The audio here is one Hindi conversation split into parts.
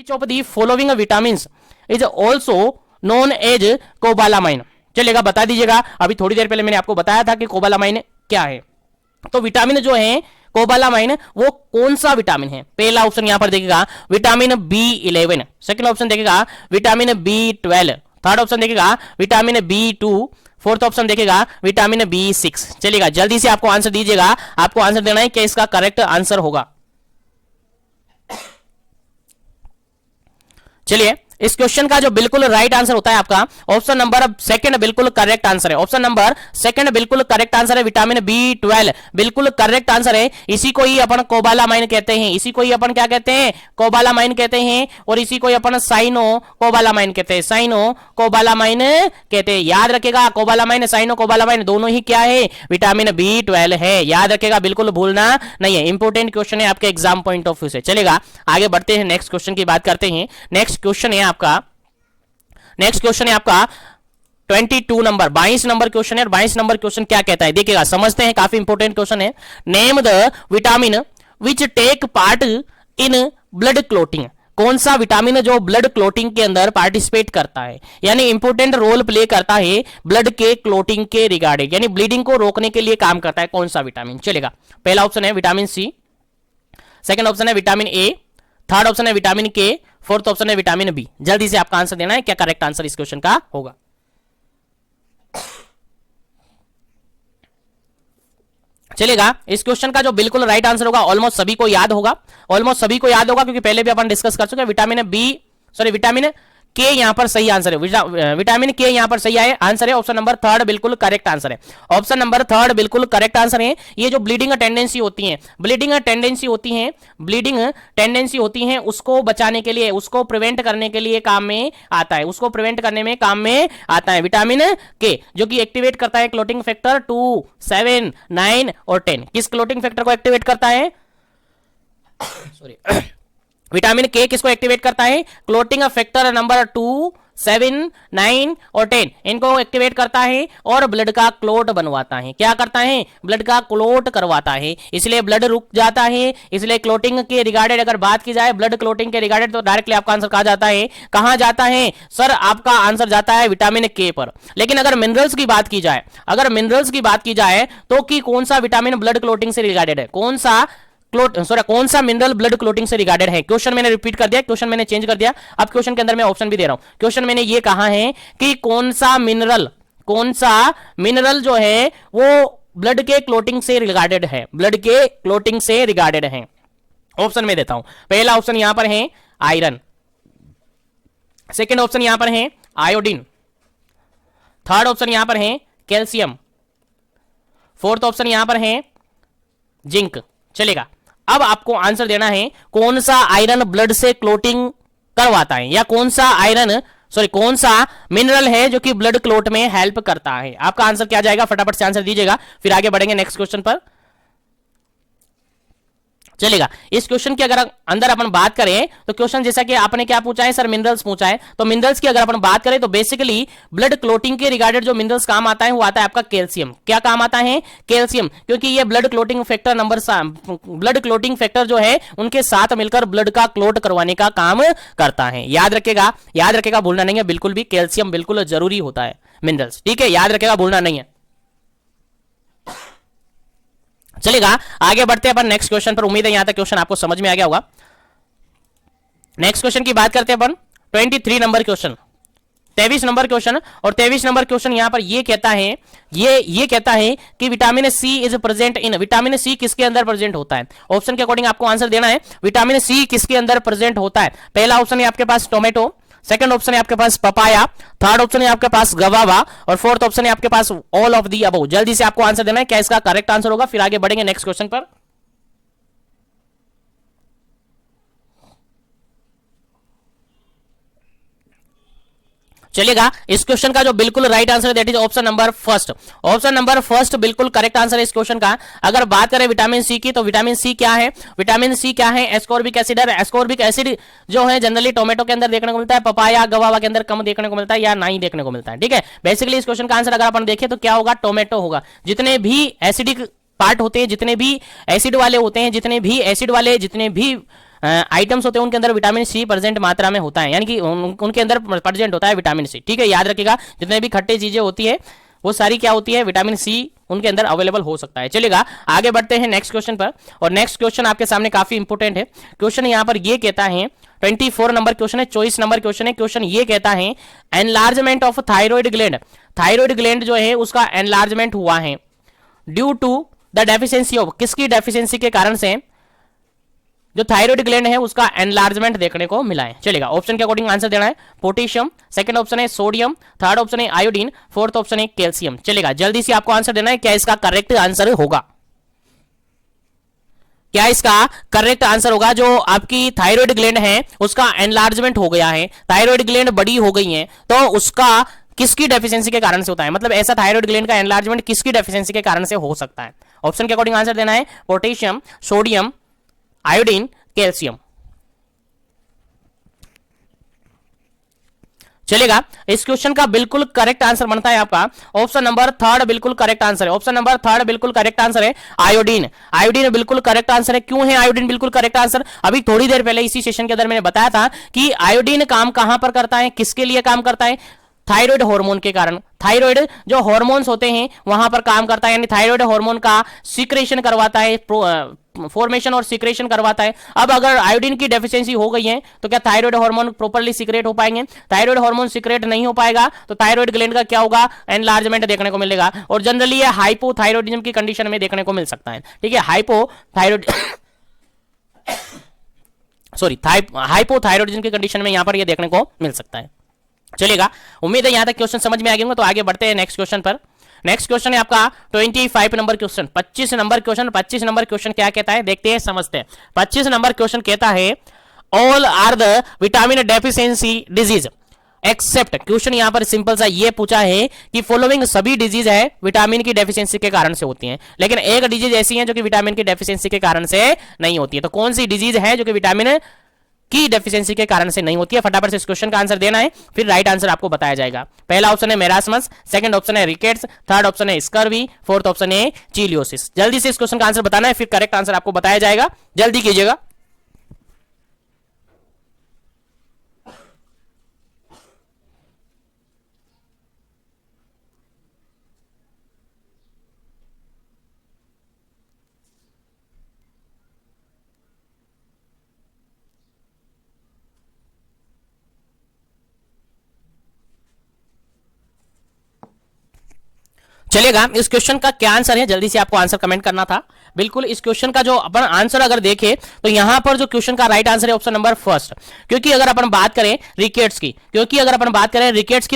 Which of the following vitamins is also known as cobalamin. चलेगा, बता दीजिएगा। अभी थोड़ी देर पहले मैंने आपको बताया था कि कोबालामाइन क्या है। तो विटामिन जो है कोबालामाइन वो कौन सा विटामिन है? पहला ऑप्शन यहां पर देखिएगा विटामिन B11, सेकंड ऑप्शन देखिएगा विटामिन B12, थर्ड ऑप्शन देखिएगा विटामिन B2, फोर्थ ऑप्शन देखिएगा विटामिन B6। चलिएगा, जल्दी से आपको आंसर दीजिएगा, आपको आंसर देना है कि इसका करेक्ट आंसर होगा। चलिए, इस क्वेश्चन का जो बिल्कुल राइट आंसर होता है आपका ऑप्शन नंबर सेकंड बिल्कुल करेक्ट आंसर है। ऑप्शन नंबर सेकंड बिल्कुल करेक्ट आंसर है, विटामिन B12 बिल्कुल करेक्ट आंसर है। इसी को ही अपन कोबालामाइन कहते हैं, इसी को ही अपन क्या कहते हैं? कोबालामाइन कहते हैं। और इसी को ही अपन साइनो कोबालामाइन कहते हैं, साइनो कोबालामाइन कहते हैं। याद रखेगा, कोबालामाइन साइनो कोबालामाइन दोनों ही क्या है? विटामिन B12 है। याद रखेगा, बिल्कुल भूलना नहीं है। इंपोर्टेंट क्वेश्चन है आपके एग्जाम पॉइंट ऑफ व्यू से। चलेगा, आगे बढ़ते हैं, नेक्स्ट क्वेश्चन की बात करते हैं। नेक्स्ट क्वेश्चन है आपका 22 नंबर 22 नंबर क्वेश्चन है। 22 नंबर क्वेश्चन क्या कहता है देखिएगा, समझते हैं, काफी इंपोर्टेंट क्वेश्चन है। Name the vitamin which take part in blood clotting. कौन सा विटामिन जो ब्लड क्लोटिंग के अंदर पार्टिसिपेट करता है, यानी इंपोर्टेंट रोल प्ले करता है ब्लड के क्लोटिंग के रिगार्डिंग, यानी ब्लीडिंग को रोकने के लिए काम करता है। कौन सा विटामिन? चलेगा, पहला ऑप्शन है विटामिन सी, सेकंड ऑप्शन है विटामिन ए, थर्ड ऑप्शन है विटामिन के, फोर्थ ऑप्शन है विटामिन बी। जल्दी से आपका आंसर देना है, क्या करेक्ट आंसर इस क्वेश्चन का होगा। चलेगा, इस क्वेश्चन का जो बिल्कुल राइट आंसर होगा, ऑलमोस्ट सभी को याद होगा, ऑलमोस्ट सभी को याद होगा, क्योंकि पहले भी अपन डिस्कस कर चुके हैं। विटामिन के यहां पर सही आंसर है, विटामिन के यहां पर सही आंसर है। ऑप्शन नंबर थर्ड बिल्कुल करेक्ट आंसर है, ऑप्शन नंबर थर्ड बिल्कुल करेक्ट आंसर है। ये जो ब्लीडिंग टेंडेंसी होती है, ब्लीडिंग टेंडेंसी होती है उसको बचाने के लिए, उसको प्रिवेंट करने के लिए काम में आता है, उसको प्रिवेंट करने में काम में आता है विटामिन के, जो कि एक्टिवेट करता है क्लोटिंग फैक्टर 2, 7, 9 और 10। किस क्लोटिंग फैक्टर को एक्टिवेट करता है? सॉरी, विटामिन के किसको एक्टिवेट करता है? क्लोटिंग फैक्टर नंबर 2, 7, 9 और 10 इनको एक्टिवेट करता है और ब्लड का क्लोट बनवाता है। क्या करता है? ब्लड का क्लोट करवाता है, इसलिए ब्लड रुक जाता है। इसलिए क्लोटिंग के रिगार्डेड अगर बात की जाए, ब्लड क्लोटिंग के रिगार्डेड, तो डायरेक्टली आपका आंसर कहा जाता है, कहां जाता है सर? आपका आंसर जाता है विटामिन के पर। लेकिन अगर मिनरल्स की बात की जाए, तो कि कौन सा विटामिन ब्लड क्लोटिंग से रिगार्डेड है, कौन सा मिनरल ब्लड क्लोटिंग से रिगार्डेड है? क्वेश्चन मैंने रिपीट कर दिया, क्वेश्चन मैंने चेंज कर दिया। अब क्वेश्चन के अंदर मैं ऑप्शन भी दे रहा हूं। क्वेश्चन मैंने ये कहा है कि कौन सा मिनरल जो है वो ब्लड के क्लोटिंग से रिगार्डेड है, ब्लड के क्लोटिंग से रिगार्डेड है। ऑप्शन में देता हूं, पहला ऑप्शन यहां पर है आयरन, सेकेंड ऑप्शन यहां पर है आयोडीन, थर्ड ऑप्शन यहां पर है कैल्शियम, फोर्थ ऑप्शन यहां पर है जिंक। चलेगा, अब आपको आंसर देना है कौन सा आयरन ब्लड से क्लोटिंग करवाता है, या कौन सा मिनरल है जो कि ब्लड क्लोट में हेल्प करता है। आपका आंसर क्या जाएगा? फटाफट से आंसर दीजिएगा, फिर आगे बढ़ेंगे नेक्स्ट क्वेश्चन पर। चलेगा, इस क्वेश्चन की अगर अंदर अपन बात करें तो क्वेश्चन जैसा कि आपने क्या पूछा है सर? मिनरल्स पूछा है। तो मिनरल्स की अगर अपन बात करें तो बेसिकली ब्लड क्लोटिंग के रिगार्डेड जो मिनरल्स काम आता है वो आता है आपका कैल्शियम। क्या काम आता है? कैल्शियम, क्योंकि ये ब्लड क्लोटिंग फैक्टर जो है उनके साथ मिलकर ब्लड का क्लोट करवाने का काम करता है। याद रखेगा, भूलना नहीं है बिल्कुल भी, कैल्शियम बिल्कुल जरूरी होता है मिनरल्स, ठीक है? याद रखेगा, भूलना नहीं है। चलेगा, आगे बढ़ते हैं अपन नेक्स्ट क्वेश्चन पर। उम्मीद है यहां तक क्वेश्चन आपको समझ में आ गया होगा। नेक्स्ट क्वेश्चन की बात करते हैं अपन 23 नंबर क्वेश्चन, 23 नंबर क्वेश्चन। और 23 नंबर क्वेश्चन यहां पर ये कहता है कि vitamin C is present in, vitamin C किसके अंदर प्रेजेंट होता है? ऑप्शन के अकॉर्डिंग आपको आंसर देना है, विटामिन सी किसके अंदर प्रेजेंट होता है। पहला ऑप्शन है आपके पास टोमेटो, सेकंड ऑप्शन है आपके पास पपाया, थर्ड ऑप्शन है आपके पास गवावा और फोर्थ ऑप्शन है आपके पास ऑल ऑफ दी अबव। जल्दी से आपको आंसर देना है, क्या इसका करेक्ट आंसर होगा, फिर आगे बढ़ेंगे नेक्स्ट क्वेश्चन पर। चलेगा, इस क्वेश्चन का जो बिल्कुल राइट आंसर है that is option number first. Option number first बिल्कुल करेक्ट आंसर है इस क्वेश्चन का। अगर बात करें विटामिन सी की, तो विटामिन सी क्या है? विटामिन सी क्या है? Ascorbic acid. एस्कॉर्बिक एसिड जो है जनरली टोमेटो के अंदर देखने को मिलता है, पपाया गवावा के अंदर कम देखने को मिलता है या नहीं देखने को मिलता है, ठीक है? बेसिकली इस क्वेश्चन का आंसर अगर अपन देखें तो क्या होगा? टोमेटो होगा। जितने भी एसिडिक पार्ट होते हैं, जितने भी एसिड वाले होते हैं, जितने भी आइटम्स होते हैं उनके अंदर विटामिन सी प्रेजेंट मात्रा में होता है, यानी कि उनके अंदर प्रेजेंट होता है विटामिन सी। ठीक है, याद रखिएगा जितने भी खट्टे चीजें होती है वो सारी क्या होती है, विटामिन सी उनके अंदर अवेलेबल हो सकता है। चलेगा, आगे बढ़ते हैं नेक्स्ट क्वेश्चन पर। और नेक्स्ट क्वेश्चन आपके सामने काफी इंपोर्टेंट है। क्वेश्चन यहां पर ये कहता है 24 नंबर क्वेश्चन है, 24 नंबर क्वेश्चन है। क्वेश्चन ये कहता है enlargement of thyroid gland, thyroid gland जो है उसका एनलार्जमेंट हुआ है due to the deficiency of, किसकी डेफिशिएंसी के कारण से जो थायराइड ग्लैंड है उसका एनलार्जमेंट देखने को मिला है। चलेगा, ऑप्शन के अकॉर्डिंग आंसर देना है पोटेशियम, सेकंड ऑप्शन है सोडियम, थर्ड ऑप्शन है आयोडीन, फोर्थ ऑप्शन है कैल्शियम। चलेगा, जल्दी से आपको आंसर देना है, क्या इसका करेक्ट आंसर होगा, क्या इसका करेक्ट आंसर होगा। जो आपकी थायराइड ग्लैंड है उसका एनलार्जमेंट हो गया है, थायराइड ग्लैंड बड़ी हो गई है, तो उसका किसकी डेफिशिएंसी के कारण से होता है, मतलब ऐसा थायराइड ग्लैंड का एनलार्जमेंट किसकी डेफिशिएंसी के कारण से हो सकता है। ऑप्शन के अकॉर्डिंग आंसर देना है पोटेशियम, सोडियम, आयोडीन, कैल्शियम। चलेगा, इस क्वेश्चन का बिल्कुल करेक्ट आंसर बनता है आपका ऑप्शन नंबर थर्ड, बिल्कुल करेक्ट आंसर है। ऑप्शन नंबर थर्ड बिल्कुल करेक्ट आंसर है, आयोडीन। आयोडीन बिल्कुल करेक्ट आंसर है। क्यों है आयोडीन बिल्कुल करेक्ट आंसर, अभी थोड़ी देर पहले इसी सेशन के अंदर मैंने बताया था कि आयोडीन काम कहां पर करता है, किसके लिए काम करता है, थायराइड हार्मोन के कारण। थायराइड जो हार्मोन्स होते हैं वहां पर काम करता है, यानी थायराइड हार्मोन का सीक्रेशन करवाता है, फॉर्मेशन और सीक्रेशन करवाता है। अब अगर आयोडीन की डेफिशिएंसी हो गई है तो क्या थायराइड हार्मोन प्रॉपर्ली सीक्रेट हो पाएंगे, थायराइड हार्मोन सीक्रेट नहीं हो पाएगा तो थायराइड ग्लैंड का क्या होगा, एनलार्जमेंट देखने को मिलेगा। और जनरली ये हाइपोथायरॉयडिज्म की कंडीशन में देखने को मिल सकता है। ठीक है, हाइपोथायरॉयड सॉरी हाइपोथायरॉयडिज्म की कंडीशन में यहां पर ये देखने को मिल सकता है। चलेगा, उम्मीद है यहां तक क्वेश्चन समझ में आ गए होंगे। तो आगे बढ़ते हैं नेक्स्ट क्वेश्चन पर। नेक्स्ट क्वेश्चन है आपका 25 number question, 25 number question. 25 number question क्या कहता है, देखते हैं समझते हैं। 25 नंबर क्वेश्चन कहता है all are the vitamin deficiency disease except, question यहां पर सिंपल सा ये पूछा है कि फॉलोइंग सभी डिजीज है विटामिन की डेफिशिएंसी के कारण से होती हैं, लेकिन एक डिजीज ऐसी है जो कि विटामिन की डेफिशिएंसी के कारण से नहीं होती है। तो कौन सी डिजीज है जो कि विटामिन की डेफिशिएंसी के कारण से नहीं होती है, फटाफट से इस क्वेश्चन का आंसर देना है, फिर राइट आंसर आपको बताया जाएगा। पहला ऑप्शन है मेरास्मस, सेकंड ऑप्शन है रिकेट्स, थर्ड ऑप्शन है स्कर्वी, फोर्थ ऑप्शन है चिलियोसिस। जल्दी से इस क्वेश्चन का आंसर बताना है, फिर करेक्ट आंसर आपको बताया जाएगा, जल्दी कीजिएगा। चलेगा, इस क्वेश्चन का क्या आंसर है, जल्दी से आपको आंसर कमेंट करना था। बिल्कुल, इस क्वेश्चन का जो अपन आंसर अगर देखें तो यहां पर जो क्वेश्चन का राइट आंसर है ऑप्शन नंबर फर्स्ट। क्योंकि अगर अपन बात करें रिकेट्स की,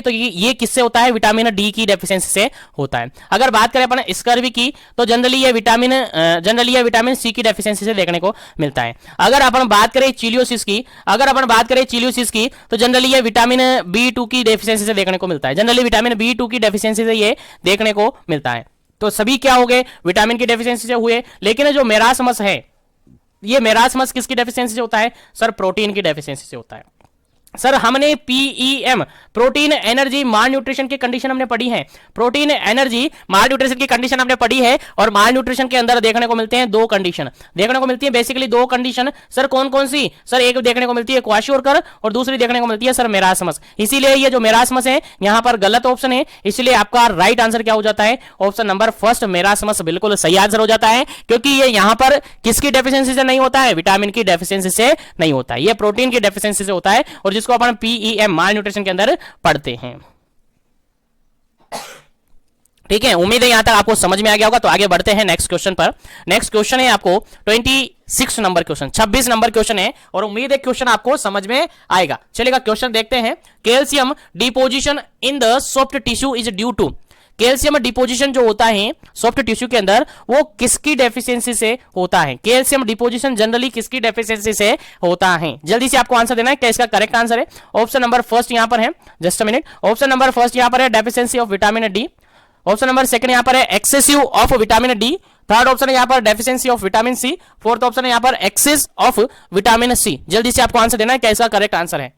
तो ये किससे होता है, विटामिन डी की डेफिशिएंसी से होता है। अगर बात करें अपन स्कर्वी की तो जनरली ये विटामिन सी की डेफिशिएंसी से देखने को मिलता है। अगर अपन बात करें चिलियोसिस की, तो जनरली ये विटामिन B2 की डेफिशिएंसी से देखने को मिलता है। जनरली विटामिन B2 की डेफिशिएंसी से ये देखने को मिलता है। तो सभी क्या हो गए, विटामिन की डेफिशिएंसी से हुए। लेकिन जो मेरास्मस है, ये मेरास्मस किसकी डेफिशिएंसी से होता है, सर प्रोटीन की डेफिशिएंसी से होता है। सर हमने पीईएम प्रोटीन एनर्जी माल न्यूट्रिशन की कंडीशन हमने पढ़ी है, प्रोटीन एनर्जी माल न्यूट्रिशन की कंडीशन हमने पढ़ी है। और माल न्यूट्रिशन के अंदर देखने को मिलते हैं दो कंडीशन, बेसिकली दो कंडीशन। सर कौन कौन सी, सर एक देखने को मिलती है क्वाशियोरकर और दूसरी देखने को मिलती है सर मेरास्मस। इसीलिए ये जो मेरास्मस है यहां पर गलत ऑप्शन है, इसलिए आपका राइट आंसर क्या हो जाता है, ऑप्शन नंबर फर्स्ट मेरास्मस बिल्कुल सही आंसर हो जाता है। क्योंकि ये यहां पर किसकी डेफिशिएंसी से नहीं होता है, विटामिन की डेफिशिएंसी से नहीं होता है, ये प्रोटीन की डेफिशिएंसी से होता है, और जिसको अपन पीईएम माल न्यूट्रिशन के अंदर पढ़ते हैं। ठीक है, उम्मीद है यहां तक आपको समझ में आ गया होगा। तो आगे बढ़ते हैं नेक्स्ट क्वेश्चन पर। नेक्स्ट क्वेश्चन है आपको 26 नंबर क्वेश्चन, 26 नंबर क्वेश्चन है, और उम्मीद है क्वेश्चन आपको समझ में आएगा। चलेगा, क्वेश्चन देखते हैं। Calcium deposition in the soft tissue is due to, calcium deposition जो होता है सॉफ्ट टिश्यू के अंदर वो किसकी डेफिशिएंसी से होता है, कैल्शियम डिपोजिशन जनरली किसकी डेफिशिएंसी से होता है। जल्दी से आपको आंसर देना है, क्या इसका करेक्ट आंसर है। ऑप्शन नंबर फर्स्ट यहां पर है, just a minute, option number first यहां पर है deficiency of vitamin D, option number second यहां पर है excessive of vitamin D, third option है यहां पर deficiency of vitamin C, fourth option है यहां पर एक्सेस ऑफ विटामिन सी। जल्दी से आपको आंसर देना है, क्या इसका करेक्ट आंसर है।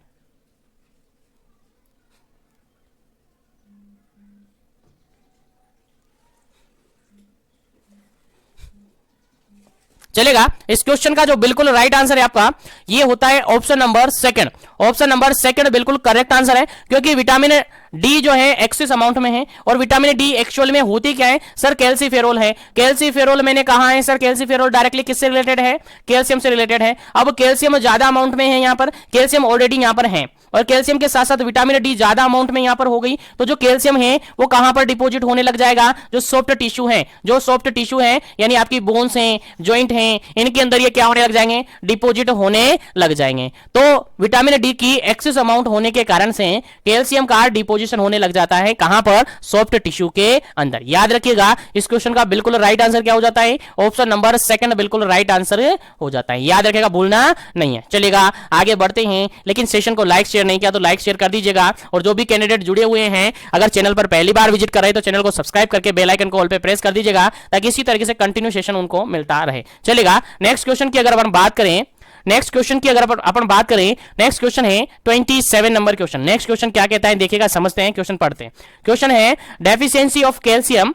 चलेगा। इस क्वेश्चन का जो बिल्कुल राइट आंसर है आपका ये होता है option number second. Option number second बिल्कुल करेक्ट आंसर है, क्योंकि विटामिन डी जो है एक्सेस अमाउंट में है, और विटामिन डी एक्चुअल में होती क्या है सर, कैल्सीफेरोल है। कैल्सीफेरोल मैंने कहा है सर, कैल्सीफेरोल डायरेक्टली किससे रिलेटेड है, कैल्शियम से रिलेटेड है। अब कैल्शियम ज्यादा अमाउंट में है, यहां पर कैल्शियम ऑलरेडी यहां पर है, और कैल्शियम के साथ साथ विटामिन डी ज्यादा अमाउंट में यहां पर हो गई, तो जो कैल्शियम है वो कहां पर डिपॉजिट होने लग जाएगा, जो सॉफ्ट टिश्यू है, जो सॉफ्ट टिश्यू है यानी आपकी बोन्स हैं, जॉइंट हैं, इनके अंदर ये क्या होने लग जाएंगे, डिपॉजिट होने लग जाएंगे। तो विटामिन डी की एक्सेस अमाउंट होने के कारण से कैल्शियम का डिपोजिशन होने लग जाता है, कहां पर, सॉफ्ट टिश्यू के अंदर। याद रखिएगा इस क्वेश्चन का बिल्कुल राइट आंसर क्या हो जाता है, ऑप्शन नंबर सेकंड बिल्कुल राइट आंसर हो जाता है। याद रखिएगा, भूलना नहीं है। चलेगा आगे बढ़ते हैं, लेकिन सेशन को लाइक शेयर नहीं किया तो लाइक शेयर कर दीजिएगा, और जो भी कैंडिडेट जुड़े हुए हैं अगर चैनल पर पहली बार विजिट कर रहे हैं तो चैनल को सब्सक्राइब करके बेल आइकन को ऑल पे प्रेस कर दीजिएगा, ताकि इसी तरीके से कंटिन्यू सेशन उनको मिलता रहे। चलेगा नेक्स्ट क्वेश्चन की अगर अपन बात करें, नेक्स्ट क्वेश्चन की अगर अपन बात करें, नेक्स्ट क्वेश्चन है 27 नंबर क्वेश्चन। नेक्स्ट क्वेश्चन क्या कहता है देखिएगा, समझते हैं, क्वेश्चन पढ़ते हैं। क्वेश्चन है deficiency of calcium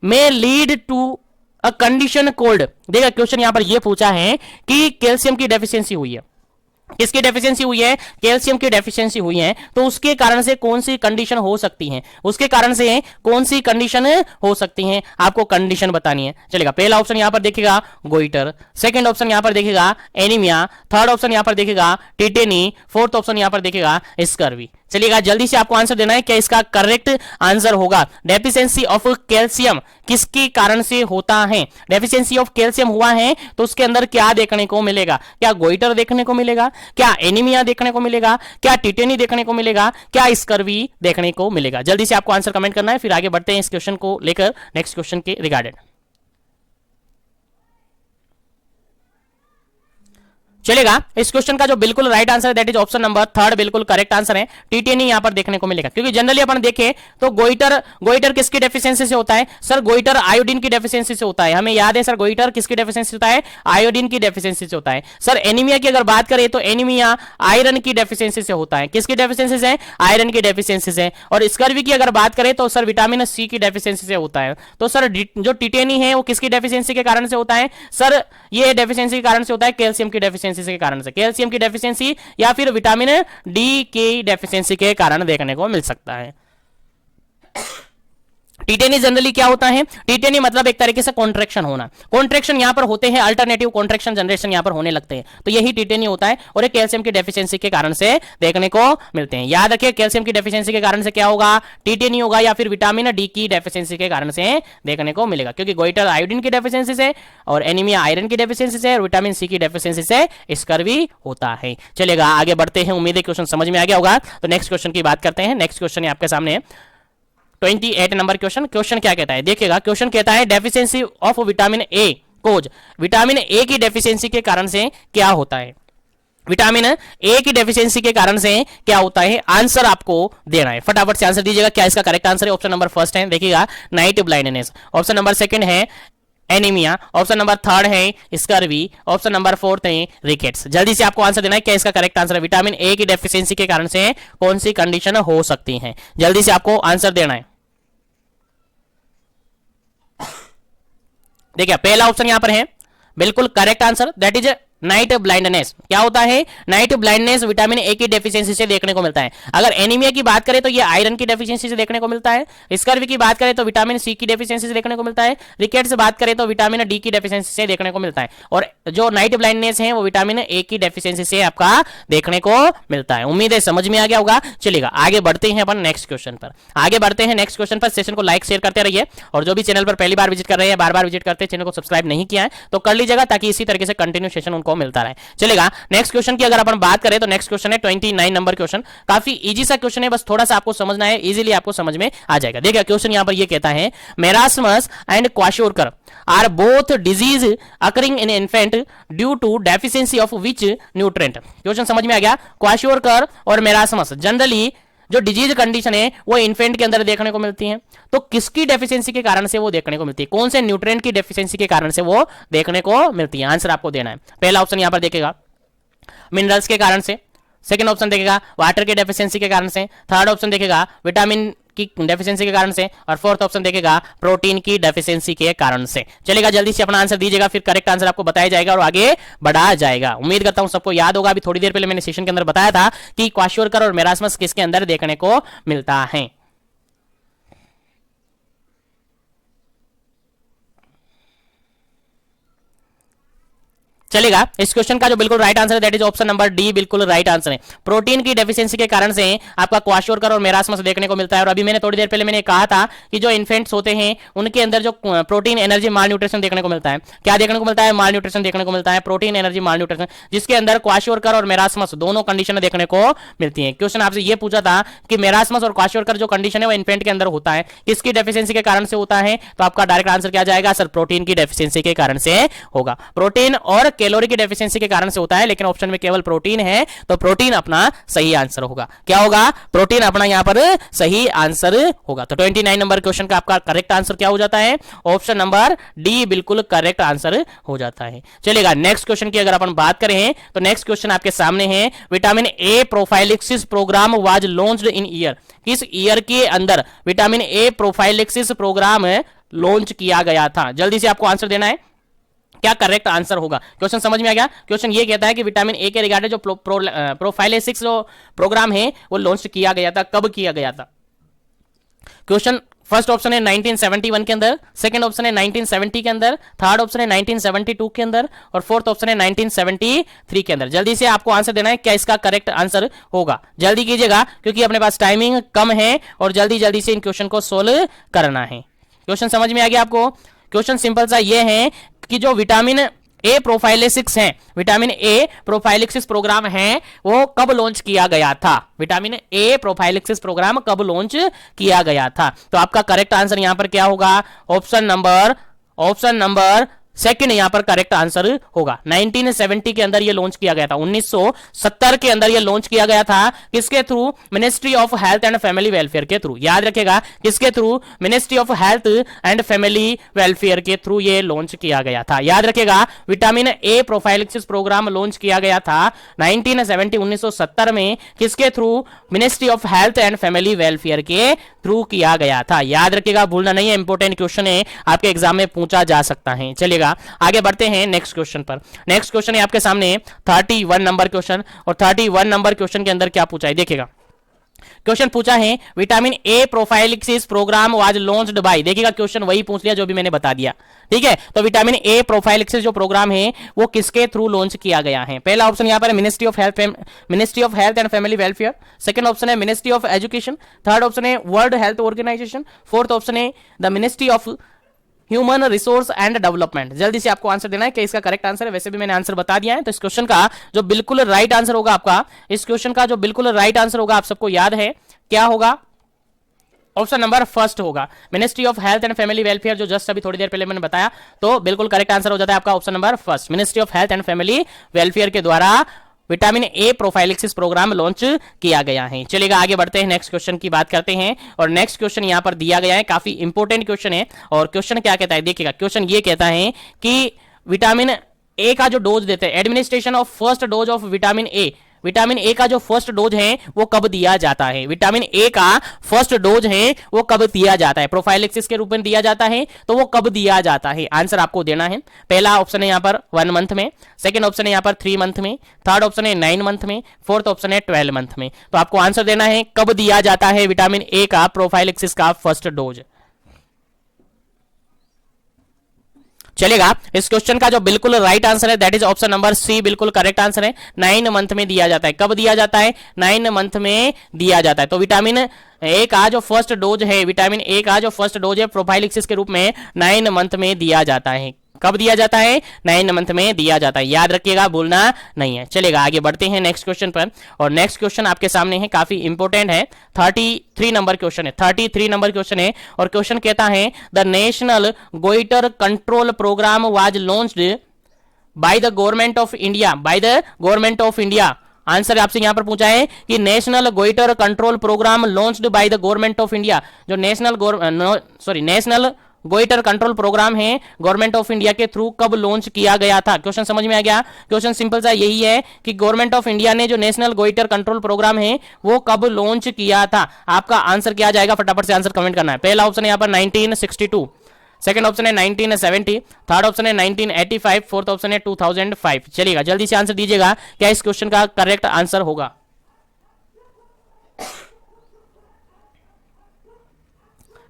may lead to a condition called. देखिए क्वेश्चन यहां पर यह पूछा है कि कैल्शियम की डेफिशिएंसी हुई है, किसकी डेफिशिएंसी हुई है, कैल्शियम की डेफिशिएंसी हुई है, तो उसके कारण से कौन सी कंडीशन हो सकती है, उसके कारण से कौन सी कंडीशन हो सकती है, आपको कंडीशन बतानी है। चलेगा, पहला ऑप्शन यहां पर देखिएगा गोइटर, सेकंड ऑप्शन यहां पर देखिएगा एनीमिया, थर्ड ऑप्शन यहां पर देखिएगा टिटेनी, फोर्थ ऑप्शन यहां पर देखिएगा स्कर्वी। चलिएगा जल्दी से आपको आंसर देना है, क्या इसका करेक्ट आंसर होगा डेफिशिएंसी ऑफ कैल्शियम किसके कारण से होता है। डेफिशिएंसी ऑफ कैल्शियम हुआ है तो उसके अंदर क्या देखने को मिलेगा, क्या गोइटर देखने को मिलेगा, क्या एनीमिया देखने को मिलेगा, क्या टिटेनी देखने को मिलेगा, क्या स्कर्वी देखने को मिलेगा। जल्दी से आपको आंसर कमेंट करना है, फिर आगे बढ़ते हैं इस क्वेश्चन को लेकर नेक्स्ट क्वेश्चन के रिगार्डेड। चलेगा इस क्वेश्चन का जो बिल्कुल राइट आंसर है that is option number third, बिल्कुल करेक्ट आंसर है। टीटेनी यहां पर देखने को मिलेगा, क्योंकि जनरली अपन देखें तो गोइटर किसकी डेफिशिएंसी से होता है सर, गोइटर आयोडीन की डेफिशिएंसी से होता है। हमें याद है सर, गोइटर किसकी डेफिशिएंसी से होता है, आयोडीन की डेफिशिएंसी से होता है। सर एनीमिया की अगर बात करें तो एनीमिया आयरन की डेफिशिएंसी से होता है, किसकी डेफिशिएंसी से, आयरन की डेफिशिएंसी से। और स्कर्वी की अगर बात करें तो सर विटामिन सी की डेफिशिएंसी से होता है। तो सर जो टिटेनी है वो किसकी डेफिशिएंसी के कारण से होता है सर, ये डेफिशिएंसी के कारण से होता है कैल्शियम की डेफिशिएंसी के कारण से, कैल्शियम की डेफिशिएंसी या फिर विटामिन डी की डेफिशिएंसी के कारण देखने को मिल सकता है। टिटेनी जनरली क्या होता है, टिटेनी मतलब एक तरीके से कॉन्ट्रैक्शन होना, कॉन्ट्रैक्शन यहां पर होते हैं, अल्टरनेटिव कॉन्ट्रैक्शन जनरेशन यहां पर होने लगते हैं, तो यही टिटेनी होता है, और एक कैल्शियम की डेफिशिएंसी के कारण से देखने को मिलते हैं। याद रखिए कैल्शियम की डेफिशिएंसी के कारण से क्या होगा, टिटेनी होगा, या फिर विटामिन डी की डेफिशिएंसी के कारण से देखने को मिलेगा, क्योंकि गोइटर आयोडीन की डेफिशिएंसी से, और एनीमिया आयरन की डेफिशिएंसी से, और विटामिन सी की डेफिशिएंसी से स्कर्वी होता है। चलेगा आगे बढ़ते हैं, उम्मीद है क्वेश्चन समझ में आ गया होगा। तो नेक्स्ट क्वेश्चन की बात करते हैं। नेक्स्ट क्वेश्चन आपके सामने 28 नंबर क्वेश्चन। क्वेश्चन क्या कहता है देखिएगा, क्वेश्चन कहता है deficiency of vitamin A cause. Vitamin A की डेफिशिएंसी के कारण से क्या होता है, विटामिन ए की डेफिशिएंसी के कारण से क्या होता है, आंसर आपको देना है, फटाफट से आंसर दीजिएगा। क्या इसका करेक्ट आंसर है, ऑप्शन नंबर फर्स्ट है देखिएगा night blindness, option number second है एनीमिया, ऑप्शन नंबर थर्ड है स्कर्वी, ऑप्शन नंबर फोर्थ है रिकेट्स। जल्दी से आपको आंसर देना है, क्या इसका करेक्ट आंसर है, विटामिन ए की डेफिशिएंसी के कारण से कौन सी कंडीशन हो सकती है, जल्दी से आपको आंसर देना है। देखिए पहला ऑप्शन यहां पर है बिल्कुल correct answer, that is night blindness. क्या होता है, नाइट ब्लाइंडनेस विटामिन ए की डेफिशिएंसी से देखने को मिलता है। अगर एनीमिया की बात करें तो ये आयरन की डेफिशिएंसी से देखने को मिलता है, स्कर्वी की बात करें तो विटामिन सी की डेफिशिएंसी से देखने को मिलता है, रिकेट्स से बात करें तो विटामिन डी की डेफिशिएंसी से देखने को मिलता है, और जो नाइट ब्लाइंडनेस है वो विटामिन ए की डेफिशिएंसी से आपका देखने को मिलता है। उम्मीद है समझ में आ गया होगा। चलेगा आगे बढ़ते हैं अपन नेक्स्ट क्वेश्चन पर, आगे बढ़ते हैं नेक्स्ट क्वेश्चन पर। सेशन को लाइक शेयर करते रहिए, और जो भी चैनल पर पहली बार विजिट कर रहे हैं, बार बार विजिट करते हैं, चैनल को सब्सक्राइब नहीं किया है तो कर लीजिएगा, ताकि इसी तरीके से कंटिन्यू सेशन उनको मिलता रहे। चलेगा नेक्स्ट क्वेश्चन की अगर अपन बात करें तो नेक्स्ट क्वेश्चन है 29 नंबर क्वेश्चन। काफी इजी सा क्वेश्चन है, बस थोड़ा सा आपको समझना है, इजीली आपको समझ में आ जाएगा। देखिए क्वेश्चन यहां पर ये कहता है marasmus and kwashiorkor are both disease occurring in infant due to deficiency of which nutrient. Question समझ में आ गया, क्वाशोरकर और मेरास्मस जनरली जो डिजीज कंडीशन है वो इन्फेंट के अंदर देखने को मिलती है, तो किसकी डेफिशिएंसी के कारण से वो देखने को मिलती है, कौन से न्यूट्रिएंट की डेफिशिएंसी के कारण से वो देखने को मिलती है, आंसर आपको देना है। पहला ऑप्शन यहां पर देखेगा मिनरल्स के कारण से, सेकंड ऑप्शन देखेगा वाटर की डेफिशिएंसी के कारण से, थर्ड ऑप्शन देखेगा विटामिन की डेफिशिएंसी के कारण से, और फोर्थ ऑप्शन देखेगा प्रोटीन की डेफिशिएंसी के कारण से। चलेगा, जल्दी से अपना आंसर दीजिएगा, फिर करेक्ट आंसर आपको बताया जाएगा और आगे बढ़ाया जाएगा। उम्मीद करता हूं सबको याद होगा। अभी थोड़ी देर पहले मैंने सेशन के अंदर बताया था कि क्वाशियोरकर और मेरास्मस किसके अंदर देखने को मिलता है। चलेगा, इस क्वेश्चन का जो बिल्कुल राइट आंसर है that is option number D, बिल्कुल राइट आंसर है। प्रोटीन की डेफिशिएंसी के कारण से आपका क्वाशियोरकर और मेरास्मस देखने को मिलता है। और अभी मैंने थोड़ी देर पहले मैंने कहा था कि जो इन्फेंट्स होते हैं उनके अंदर जो प्रोटीन एनर्जी माल न्यूट्रिशन देखने को मिलता है, क्या देखने को मिलता है? माल न्यूट्रिशन देखने को मिलता है, प्रोटीन एनर्जी माल न्यूट्रिशन, जिसके अंदर क्वाशियोरकर और मेरास्मस दोनों कंडीशन देखने को मिलती है। क्वेश्चन आपसे ये पूछा था कि मेरास्मस और क्वाशियोरकर जो कंडीशन है वो इन्फेंट के अंदर होता है, किसकी डेफिशिएंसी के कारण से होता है? तो आपका डायरेक्ट आंसर क्या जाएगा सर? प्रोटीन की डेफिशिएंसी के कारण से होगा। प्रोटीन और कैलोरी की डेफिशिएंसी के कारण से होता है, लेकिन ऑप्शन में केवल प्रोटीन है, तो प्रोटीन अपना सही आंसर होगा। क्या होगा? प्रोटीन अपना यहां पर सही आंसर होगा। तो 29 नंबर क्वेश्चन का आपका करेक्ट आंसर क्या हो जाता है? ऑप्शन नंबर डी बिल्कुल करेक्ट आंसर हो जाता है। चलेगा, नेक्स्ट क्वेश्चन की अगर अपन बात करें तो नेक्स्ट क्वेश्चन आपके सामने है, vitamin A prophylaxis program was launched in year. किस ईयर के अंदर vitamin A prophylaxis program launch किया गया था? जल्दी से आपको आंसर देना है, क्या करेक्ट आंसर होगा। क्वेश्चन समझ में आ गया? क्वेश्चन ये कहता है कि विटामिन ए के रिगार्डेड जो प्रोफाइलेसिस जो प्रोग्राम है वो लॉन्च किया गया था, कब किया गया था? क्वेश्चन फर्स्ट ऑप्शन है 1971 के अंदर, सेकंड ऑप्शन है 1970 के अंदर, थर्ड ऑप्शन है 1972 के अंदर, और फोर्थ ऑप्शन है 1973 के अंदर। जल्दी से आपको आंसर देना है, क्या इसका करेक्ट आंसर होगा। जल्दी कीजिएगा क्योंकि अपने पास टाइमिंग कम है और जल्दी जल्दी से इन क्वेश्चन को सोल्व करना है। क्वेश्चन समझ में आ गया आपको? क्वेश्चन सिंपल सा ये है कि जो विटामिन ए प्रोफाइलेसिस है, विटामिन ए प्रोफाइलिक्सिस प्रोग्राम है, वो कब लॉन्च किया गया था? विटामिन ए प्रोफाइलिक्सिस प्रोग्राम कब लॉन्च किया गया था? तो आपका करेक्ट आंसर यहां पर क्या होगा? ऑप्शन नंबर सेकंड यहां पर करेक्ट आंसर होगा। 1970 के अंदर ये लॉन्च किया गया था, 1970 के अंदर ये लॉन्च किया गया था। किसके through? Ministry of health and family welfare के थ्रू। याद रखेगा, किसके through? Ministry of health and family welfare के थ्रू ये लॉन्च किया गया था। याद रखेगा, vitamin A prophylaxis program launch किया गया था 1970 में। किसके through? Ministry of health and family welfare के थ्रू किया गया था। याद रखेगा, भूलना नहीं है, इंपॉर्टेंट क्वेश्चन है, आपके एग्जाम में पूछा जा सकता है। चलिएगा, आगे बढ़ते हैं नेक्स्ट क्वेश्चन पर। नेक्स्ट क्वेश्चन है आपके सामने 31 नंबर क्वेश्चन, और 31 नंबर क्वेश्चन के अंदर क्या पूछा है देखिएगा। क्वेश्चन पूछा है vitamin A prophylaxis program was launched by. देखिएगा, क्वेश्चन वही पूछ लिया जो भी मैंने बता दिया, ठीक है। तो विटामिन ए प्रोफाइलिक्सिस जो प्रोग्राम है वो किसके थ्रू लॉन्च किया गया है? पहला ऑप्शन यहां पर है ministry of health and family welfare, second option है ministry of education, third option है world health organization, fourth option है the ministry of human resource and development. जल्दी से आपको आंसर देना है कि इसका करेक्ट आंसर है। वैसे भी मैंने आंसर बता दिया है। तो इस क्वेश्चन का जो बिल्कुल राइट आंसर होगा आपका, इस क्वेश्चन का जो बिल्कुल राइट आंसर होगा, आप सबको याद है क्या होगा? ऑप्शन नंबर फर्स्ट होगा, ministry of health and family welfare, जो जस्ट अभी थोड़ी देर पहले मैंने बताया। तो बिल्कुल करेक्ट आंसर हो जाता है आपका option number first, ministry of health and family welfare के द्वारा vitamin A prophylaxis program launch किया गया है। चलिएगा, आगे बढ़ते हैं, नेक्स्ट क्वेश्चन की बात करते हैं। और नेक्स्ट क्वेश्चन यहां पर दिया गया है, काफी इंपॉर्टेंट क्वेश्चन है। और क्वेश्चन क्या कहता है देखिएगा, क्वेश्चन ये कहता है कि विटामिन ए का जो डोज देते हैं, administration of first dose of vitamin A, vitamin A का जो फर्स्ट डोज है वो कब दिया जाता है? विटामिन ए का फर्स्ट डोज है वो कब दिया जाता है? प्रोफाइलिक्सिस के रूप में दिया जाता है, तो वो कब दिया जाता है? आंसर आपको देना है। पहला ऑप्शन है यहां पर 1 मंथ में, सेकंड ऑप्शन है यहां पर 3 मंथ में, थर्ड ऑप्शन है 9 मंथ में, फोर्थ ऑप्शन है 12 मंथ में। तो आपको आंसर देना है कब दिया जाता है विटामिन ए का प्रोफाइलिक्सिस का फर्स्ट डोज। चलेगा, इस क्वेश्चन का जो बिल्कुल राइट आंसर है that is option number C, बिल्कुल करेक्ट आंसर है। 9 मंथ में दिया जाता है। कब दिया जाता है? 9 मंथ में दिया जाता है। तो विटामिन ए का जो फर्स्ट डोज है, विटामिन ए का जो फर्स्ट डोज है प्रोफाइलिक्सिस के रूप में 9 मंथ में दिया जाता है। कब दिया जाता है? 9 मंथ में दिया जाता है। याद रखिएगा, भूलना नहीं है। चलेगा, आगे बढ़ते हैं नेक्स्ट क्वेश्चन पर। और नेक्स्ट क्वेश्चन आपके सामने है, काफी इंपॉर्टेंट है, 33 नंबर क्वेश्चन है। 33 नंबर क्वेश्चन है और क्वेश्चन कहता है the national goitre control programme was launched by the government of India, by the government of India. Answer आपसे यहां पर पूछा है कि national goitre control programme launched by the government of India, जो नेशनल गोइटर कंट्रोल प्रोग्राम है गवर्नमेंट ऑफ इंडिया के थ्रू कब लॉन्च किया गया था? क्वेश्चन समझ में आ गया? क्वेश्चन सिंपल सा यही है कि गवर्नमेंट ऑफ इंडिया ने जो नेशनल गोइटर कंट्रोल प्रोग्राम है वो कब लॉन्च किया था। आपका आंसर क्या आ जाएगा, फटाफट से आंसर कमेंट करना है। पहला ऑप्शन है यहाँ पर 1962, सेकंड ऑप्शन है 1970, थर्ड ऑप्शन है 1985, फोर्थ ऑप्शन है 2005। चलिएगा जल्दी से आंसर दीजिएगा, क्या इस क्वेश्चन का करेक्ट आंसर होगा?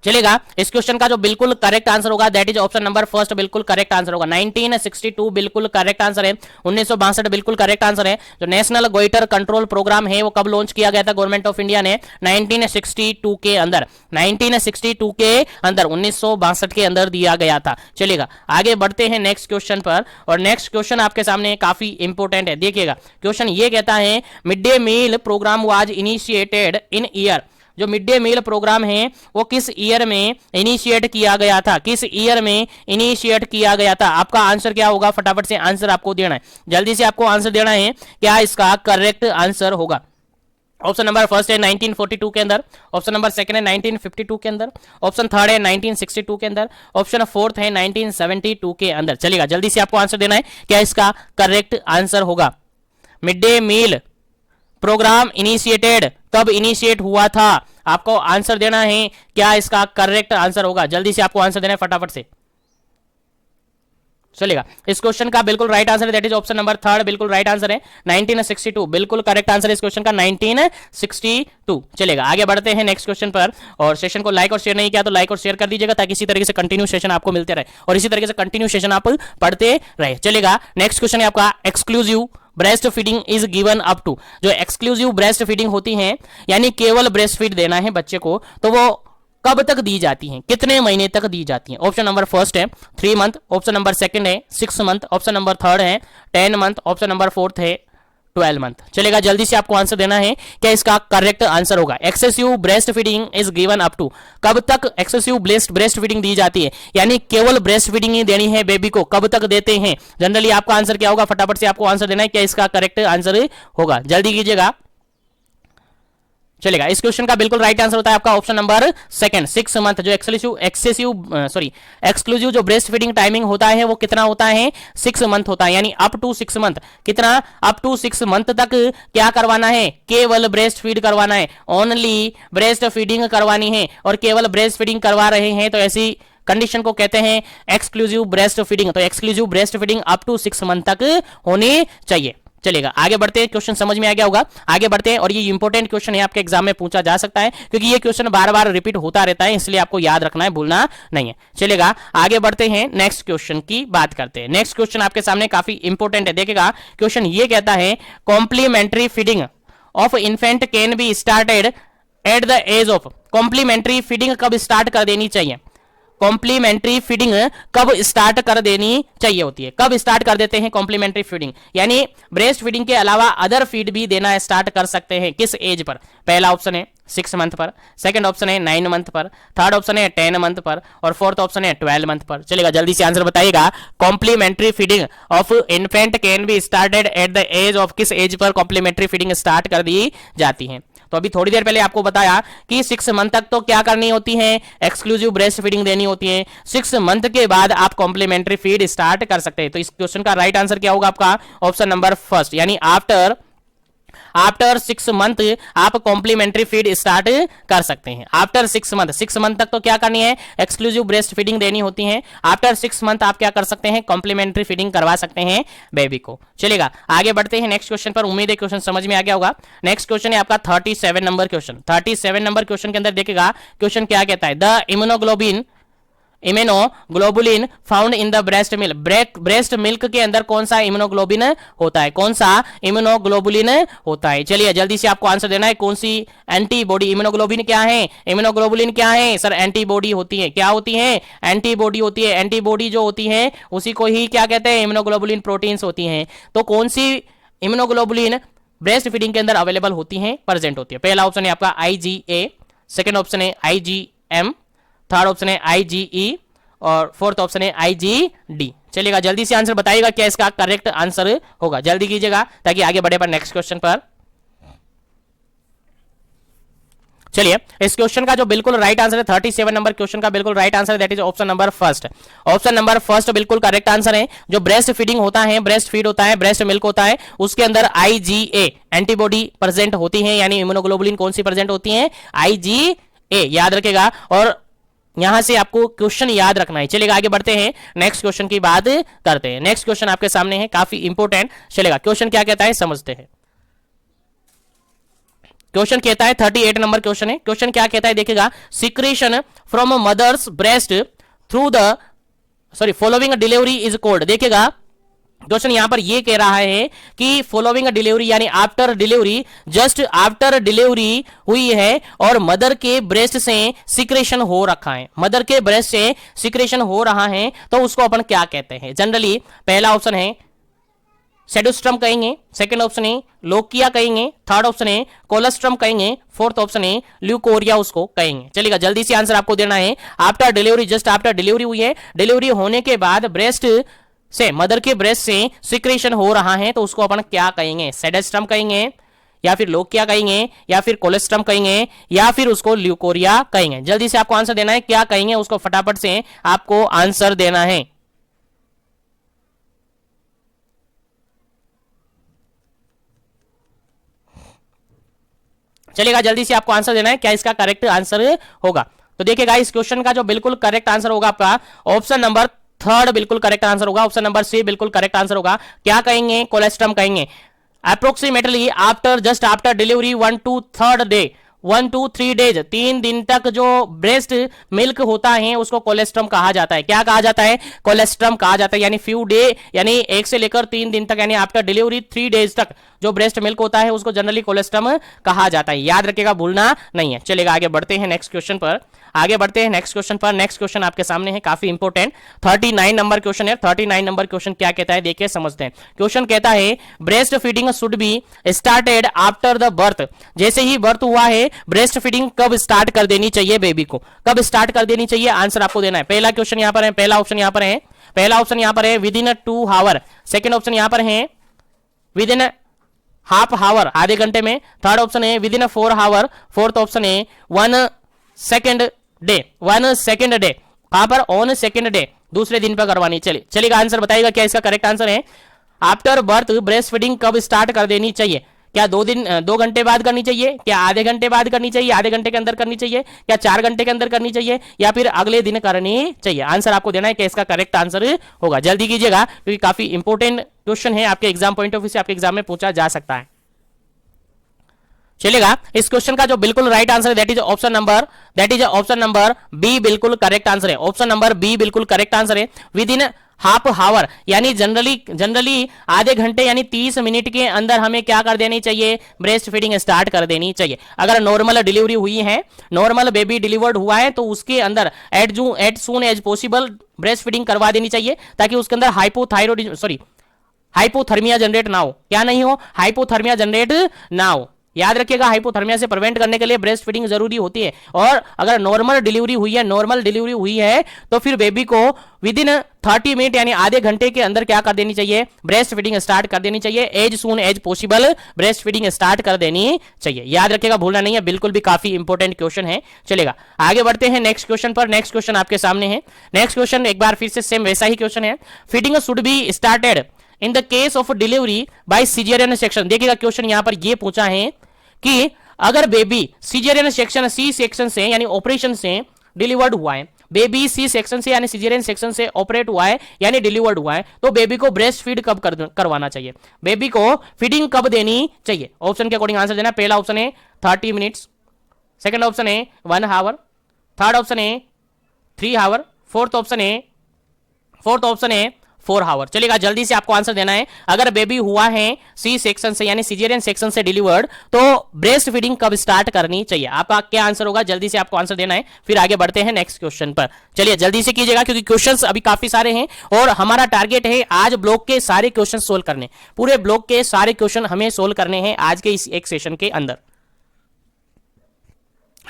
चलेगा इस क्वेश्चन का जो बिल्कुल करेक्ट आंसर होगा that is option number first, बिल्कुल करेक्ट आंसर होगा। 1962 बिल्कुल करेक्ट आंसर है। 1962 बिल्कुल करेक्ट आंसर है। जो नेशनल गोइटर कंट्रोल प्रोग्राम है वो कब लॉन्च किया गया था गवर्नमेंट ऑफ इंडिया ने? 1962 के अंदर, 1962 के अंदर, 1962 के अंदर दिया गया था। चलेगा आगे बढ़ते हैं नेक्स्ट क्वेश्चन पर, और नेक्स्ट क्वेश्चन आपके सामने काफी इंपॉर्टेंट है। देखिएगा क्वेश्चन ये कहता है mid day meal programme was initiated in year. जो मिड डे मील प्रोग्राम है वो किस ईयर में इनिशिएट किया गया था? किस ईयर में इनिशिएट किया गया था? आपका आंसर क्या होगा? फटाफट से आंसर आपको देना है, जल्दी से आपको आंसर देना है, क्या इसका करेक्ट आंसर होगा? ऑप्शन नंबर फर्स्ट है 1942 के अंदर, ऑप्शन नंबर सेकंड है 1952 के अंदर, ऑप्शन थर्ड है 1962 के अंदर, ऑप्शन फोर्थ है 1972 के अंदर। चलेगा जल्दी से आपको आंसर देना है, क्या इसका करेक्ट आंसर होगा? Mid day meal programme initiated कब इनिशिएट हुआ था? आपको आंसर देना है, क्या इसका करेक्ट आंसर होगा? जल्दी से आपको आंसर देना है फटाफट से। चलेगा इस क्वेश्चन का बिल्कुल राइट आंसर है that is option number third, बिल्कुल राइट आंसर है 1962, बिल्कुल करेक्ट आंसर है इस क्वेश्चन का 1962। चलेगा आगे बढ़ते हैं नेक्स्ट क्वेश्चन पर, और सेशन को लाइक और शेयर नहीं किया तो लाइक और शेयर कर दीजिएगा ताकि इसी तरीके से कंटिन्यू सेशन आपको मिलते रहे और इसी तरीके से कंटिन्यू सेशन आप पढ़ते रहे। चलेगा नेक्स्ट क्वेश्चन है आपका exclusive breast feeding is given up to. जो एक्सक्लूसिव ब्रेस्ट फीडिंग होती है यानी केवल ब्रेस्ट फीड देना है बच्चे को, तो वो कब तक दी जाती हैं, कितने महीने तक दी जाती हैं? ऑप्शन नंबर फर्स्ट है 3 मंथ, ऑप्शन नंबर सेकंड है 6 मंथ, ऑप्शन नंबर थर्ड है 10 मंथ, ऑप्शन नंबर फोर्थ है 12 मंथ। चलेगा जल्दी से आपको आंसर देना है, क्या इसका करेक्ट आंसर होगा? Excessive breast feeding is given up to, कब तक एक्सेसिव ब्रेस्ट फीडिंग दी जाती है, यानी केवल ब्रेस्ट फीडिंग ही देनी है बेबी को, कब तक देते हैं? जनरली आपका आंसर क्या होगा? फटाफट से आपको आंसर देना है, क्या इसका करेक्ट आंसर होगा? जल्दी कीजिएगा। चलेगा इस क्वेश्चन का बिल्कुल राइट आंसर होता है आपका ऑप्शन नंबर सेकंड, 6 मंथ। जो एक्सक्लूसिव जो ब्रेस्ट फीडिंग टाइमिंग होता है वो कितना होता है? 6 मंथ होता है, यानी अप टू 6 मंथ। कितना? अप टू 6 मंथ तक क्या करवाना है? केवल ब्रेस्ट फीड करवाना है, ओनली ब्रेस्ट फीडिंग करवानी है, और केवल ब्रेस्ट फीडिंग करवा रहे हैं तो ऐसी कंडीशन को कहते हैं एक्सक्लूसिव ब्रेस्ट फीडिंग। तो exclusive breast feeding up to 6 month तक होनी चाहिए। चलेगा आगे बढ़ते हैं, क्वेश्चन समझ में आ गया होगा। आगे बढ़ते हैं, और ये इंपॉर्टेंट क्वेश्चन है, आपके एग्जाम में पूछा जा सकता है क्योंकि ये क्वेश्चन बार बार रिपीट होता रहता है, इसलिए आपको याद रखना है, भूलना नहीं है। चलेगा आगे बढ़ते हैं, नेक्स्ट क्वेश्चन की बात करते हैं। नेक्स्ट क्वेश्चन आपके सामने काफी इंपॉर्टेंट है। देखिएगा क्वेश्चन ये कहता है complementary feeding of infant can be started at the age of. Complementary feeding कब स्टार्ट कर देनी चाहिए? कॉम्प्लीमेंट्री फीडिंग कब स्टार्ट कर देनी चाहिए होती है? कब स्टार्ट कर देते हैं कॉम्प्लीमेंट्री फीडिंग? यानी ब्रेस्ट फीडिंग के अलावा अदर फीड भी देना स्टार्ट कर सकते हैं, किस एज पर? पहला ऑप्शन है 6 मंथ पर, सेकंड ऑप्शन है 9 मंथ पर, थर्ड ऑप्शन है 10 मंथ पर, और फोर्थ ऑप्शन है 12 मंथ पर। चलेगा जल्दी से आंसर बताइएगा। Complementary feeding of infant can be started at the age of, किस एज पर कॉम्प्लीमेंट्री फीडिंग स्टार्ट कर दी जाती है? तो अभी थोड़ी देर पहले आपको बताया कि 6 मंथ तक तो क्या करनी होती है? एक्सक्लूसिव ब्रेस्ट फीडिंग देनी होती है। 6 मंथ के बाद आप कॉम्प्लीमेंट्री फीड स्टार्ट कर सकते हैं। तो इस क्वेश्चन का राइट आंसर क्या होगा आपका? ऑप्शन नंबर फर्स्ट, यानी आफ्टर 6 मंथ आप कॉम्प्लीमेंट्री फीड स्टार्ट कर सकते हैं। आफ्टर 6 मंथ तक तो क्या करनी है? एक्सक्लूसिव ब्रेस्ट फीडिंग देनी होती है। आफ्टर 6 मंथ आप क्या कर सकते हैं? कॉम्प्लीमेंट्री फीडिंग करवा सकते हैं बेबी को। चलेगा आगे बढ़ते हैं नेक्स्ट क्वेश्चन पर। उम्मीद है क्वेश्चन समझ में आ गया होगा। नेक्स्ट क्वेश्चन है आपका 37 नंबर क्वेश्चन। 37 नंबर क्वेश्चन के अंदर देखिएगा क्वेश्चन क्या कहता है, the immunoglobulin found in the breast milk. Breast milk के अंदर कौन सा इम्यूनोग्लोबिन होता है? कौन सा इम्यूनोग्लोबुलिन होता है? चलिए जल्दी से आपको आंसर देना है, कौन सी एंटीबॉडी? इम्यूनोग्लोबिन क्या है? इम्यूनोग्लोबुलिन क्या है सर? एंटीबॉडी होती है। क्या होती है? एंटीबॉडी होती है। एंटीबॉडी जो होती है उसी को ही क्या कहते हैं? इम्यूनोग्लोबुलिन प्रोटीन्स होती हैं। तो कौन सी इम्यूनोग्लोबुलिन ब्रेस्ट फीडिंग के अंदर अवेलेबल होती है, प्रेजेंट होती है? पहला ऑप्शन है आपका IgA, सेकेंड ऑप्शन है IgM, थर्ड ऑप्शन है IgE, और फोर्थ ऑप्शन है IgD। चलिएगा जल्दी से आंसर बताइएगा, क्या इसका करेक्ट आंसर होगा? जल्दी कीजिएगा ताकि आगे बढ़े पर नेक्स्ट क्वेश्चन पर। चलिए इस क्वेश्चन का जो बिल्कुल राइट आंसर है 37 नंबर क्वेश्चन का बिल्कुल राइट आंसर है that is option number first. Option number first बिल्कुल करेक्ट आंसर है। जो ब्रेस्ट फीडिंग होता है, ब्रेस्ट फीड होता है, ब्रेस्ट मिल्क होता है, उसके अंदर IgA एंटीबॉडी प्रेजेंट होती है, यानी इम्यूनोग्लोबुलिन कौन सी प्रेजेंट होती है? IgA, याद रखेगा। और यहां से आपको क्वेश्चन याद रखना है। चलेगा आगे बढ़ते हैं, नेक्स्ट क्वेश्चन की बात करते हैं। नेक्स्ट क्वेश्चन आपके सामने है, काफी इंपोर्टेंट। चलेगा क्वेश्चन क्या कहता है समझते हैं। क्वेश्चन कहता है 38 नंबर क्वेश्चन है। क्वेश्चन क्या कहता है देखिएगा, secretion from mother's breast through the following delivery is called. देखिएगा क्वेश्चन यहां पर ये कह रहा है कि फॉलोइंग डिलीवरी यानी after delivery, just after delivery हुई है और मदर के ब्रेस्ट से सिक्रेशन हो रखा है, मदर के ब्रेस्ट से सिक्रेशन हो रहा है, तो उसको अपन क्या कहते हैं? जनरली पहला ऑप्शन है सेडोस्ट्रम कहेंगे, सेकंड ऑप्शन है लोकिया कहेंगे, थर्ड ऑप्शन है कोलेस्ट्रम कहेंगे, फोर्थ ऑप्शन है ल्यूकोरिया उसको कहेंगे। चलिएगा जल्दी से आंसर आपको देना है। After delivery, just after delivery हुई है, डिलीवरी होने के बाद ब्रेस्ट से, मदर के ब्रेस्ट से सिक्रेशन हो रहा है, तो उसको अपन क्या कहेंगे? सेडोस्ट्रम कहेंगे, या फिर लोकिया कहेंगे, या फिर कोलेस्ट्रम कहेंगे, या फिर उसको ल्यूकोरिया कहेंगे। जल्दी से आपको आंसर देना है, क्या कहेंगे उसको फटाफट से आपको आंसर देना है। चलिएगा जल्दी से आपको आंसर देना है, क्या इसका करेक्ट आंसर होगा। तो देखिएगा इस क्वेश्चन का जो बिल्कुल करेक्ट आंसर होगा आपका ऑप्शन नंबर थर्ड बिल्कुल करेक्ट आंसर होगा। ऑप्शन नंबर सी बिल्कुल करेक्ट आंसर होगा। क्या कहेंगे? कोलेस्ट्रम कहेंगे। Approximately after, just after delivery 1 to 3 day, 1 to 3 days, 3 दिन तक जो ब्रेस्ट मिल्क होता है उसको कोलेस्ट्रम कहा जाता है। क्या कहा जाता है? कोलेस्ट्रम कहा जाता है। यानी फ्यू डे, यानी 1 से लेकर 3 दिन तक, यानी आफ्टर डिलीवरी 3 डेज तक जो ब्रेस्ट मिल्क होता है उसको जनरली कोलेस्ट्रम कहा जाता है। याद रखिएगा, भूलना नहीं है। चलेगा आगे बढ़ते हैं नेक्स्ट क्वेश्चन पर, आगे बढ़ते हैं नेक्स्ट क्वेश्चन पर। नेक्स्ट क्वेश्चन आपके सामने है, काफी इंपोर्टेंट 39 नंबर क्वेश्चन है। 39 नंबर क्वेश्चन क्या कहता है देखिए समझते हैं। क्वेश्चन कहता है breast feeding should be started after the birth. जैसे ही बर्थ हुआ है ब्रेस्ट फीडिंग कब स्टार्ट कर देनी चाहिए बेबी को, कब स्टार्ट कर देनी चाहिए? आंसर आपको देना है। पहला क्वेश्चन यहां पर है, पहला ऑप्शन यहां पर है, पहला ऑप्शन यहां पर है within 2 hour, second option यहां पर है विद इन हाफ आवर, आधे घंटे में, थर्ड ऑप्शन है within 4 hour, fourth option है 1 सेकेंड डे, 1 सेकेंड डे, कहां पर? ऑन सेकेंड डे, दूसरे दिन पर करवानी। चलिएगा आंसर बताइएगा क्या इसका करेक्ट आंसर है। आफ्टर बर्थ ब्रेस्ट फीडिंग कब स्टार्ट कर देनी चाहिए? क्या 2 घंटे बाद करनी चाहिए? क्या आधे घंटे बाद करनी चाहिए, आधे घंटे के अंदर करनी चाहिए? क्या 4 घंटे के अंदर करनी चाहिए, या फिर अगले दिन करनी चाहिए? आंसर आपको देना है कि इसका करेक्ट आंसर होगा। जल्दी कीजिएगा क्योंकि काफी इंपोर्टेंट क्वेश्चन है, आपके एग्जाम पॉइंट ऑफ व्यू से आपके एग्जाम में पूछा जा सकता है। चलेगा इस क्वेश्चन का जो बिल्कुल राइट आंसर है that is option number B बिल्कुल करेक्ट आंसर है। ऑप्शन नंबर बी बिल्कुल करेक्ट आंसर है। विद इन हाफ हावर, यानी जनरली आधे घंटे यानी 30 मिनट के अंदर हमें क्या कर देनी चाहिए? ब्रेस्ट फीडिंग स्टार्ट कर देनी चाहिए। अगर नॉर्मल डिलीवरी हुई है, नॉर्मल बेबी डिलीवर्ड हुआ है, तो उसके अंदर at soon as possible breast feeding करवा देनी चाहिए, ताकि उसके अंदर हाइपोथर्मिया जनरेट ना हो। क्या नहीं हो? हाइपोथर्मिया जनरेट ना हो। याद रखिएगा, हाइपोथर्मिया से प्रिवेंट करने के लिए ब्रेस्ट फीडिंग जरूरी होती है। और अगर नॉर्मल डिलीवरी हुई है तो फिर बेबी को विद इन 30 मिनट यानी आधे घंटे के अंदर क्या कर देनी चाहिए? ब्रेस्ट फीडिंग स्टार्ट कर देनी चाहिए। As soon as possible breast feeding start कर देनी चाहिए। याद रखिएगा, भूलना नहीं है, बिल्कुल भी काफी इंपॉर्टेंट क्वेश्चन है। चलेगा आगे बढ़ते हैं नेक्स्ट क्वेश्चन पर। नेक्स्ट क्वेश्चन आपके सामने है। नेक्स्ट क्वेश्चन एक बार फिर से सेम वैसा ही क्वेश्चन है। Feeding should be started in the case of delivery by caesarean section. देखिएगा क्वेश्चन यहां पर यह पूछा है कि अगर baby caesarean section, C section से यानी ऑपरेशन से डिलीवर्ड हुआ है, बेबी सी सेक्शन से यानी सिजेरियन सेक्शन से ऑपरेट हुआ है यानी डिलीवर्ड हुआ है, तो बेबी को ब्रेस्ट फीड कब करवाना चाहिए? बेबी को फीडिंग कब देनी चाहिए? ऑप्शन के अकॉर्डिंग आंसर देना। पहला ऑप्शन है 30 मिनट्स, सेकंड ऑप्शन है 1 आवर, थर्ड ऑप्शन है 3 आवर, फोर्थ ऑप्शन है 4 आवर। चलिएगा जल्दी से आपको आंसर देना है। अगर बेबी हुआ है सी सेक्शन से यानी सिजेरियन सेक्शन से डिलीवर्ड, तो ब्रेस्ट फीडिंग कब स्टार्ट करनी चाहिए? आपका क्या आंसर होगा? जल्दी से आपको आंसर देना है, फिर आगे बढ़ते हैं नेक्स्ट क्वेश्चन पर। चलिए जल्दी से कीजिएगा क्योंकि क्वेश्चंस अभी काफी सारे हैं और हमारा टारगेट है आज ब्लॉक के सारे क्वेश्चन सोल्व करने। पूरे ब्लॉक के सारे क्वेश्चन हमें सोल्व करने हैं आज के इस एक सेशन के अंदर।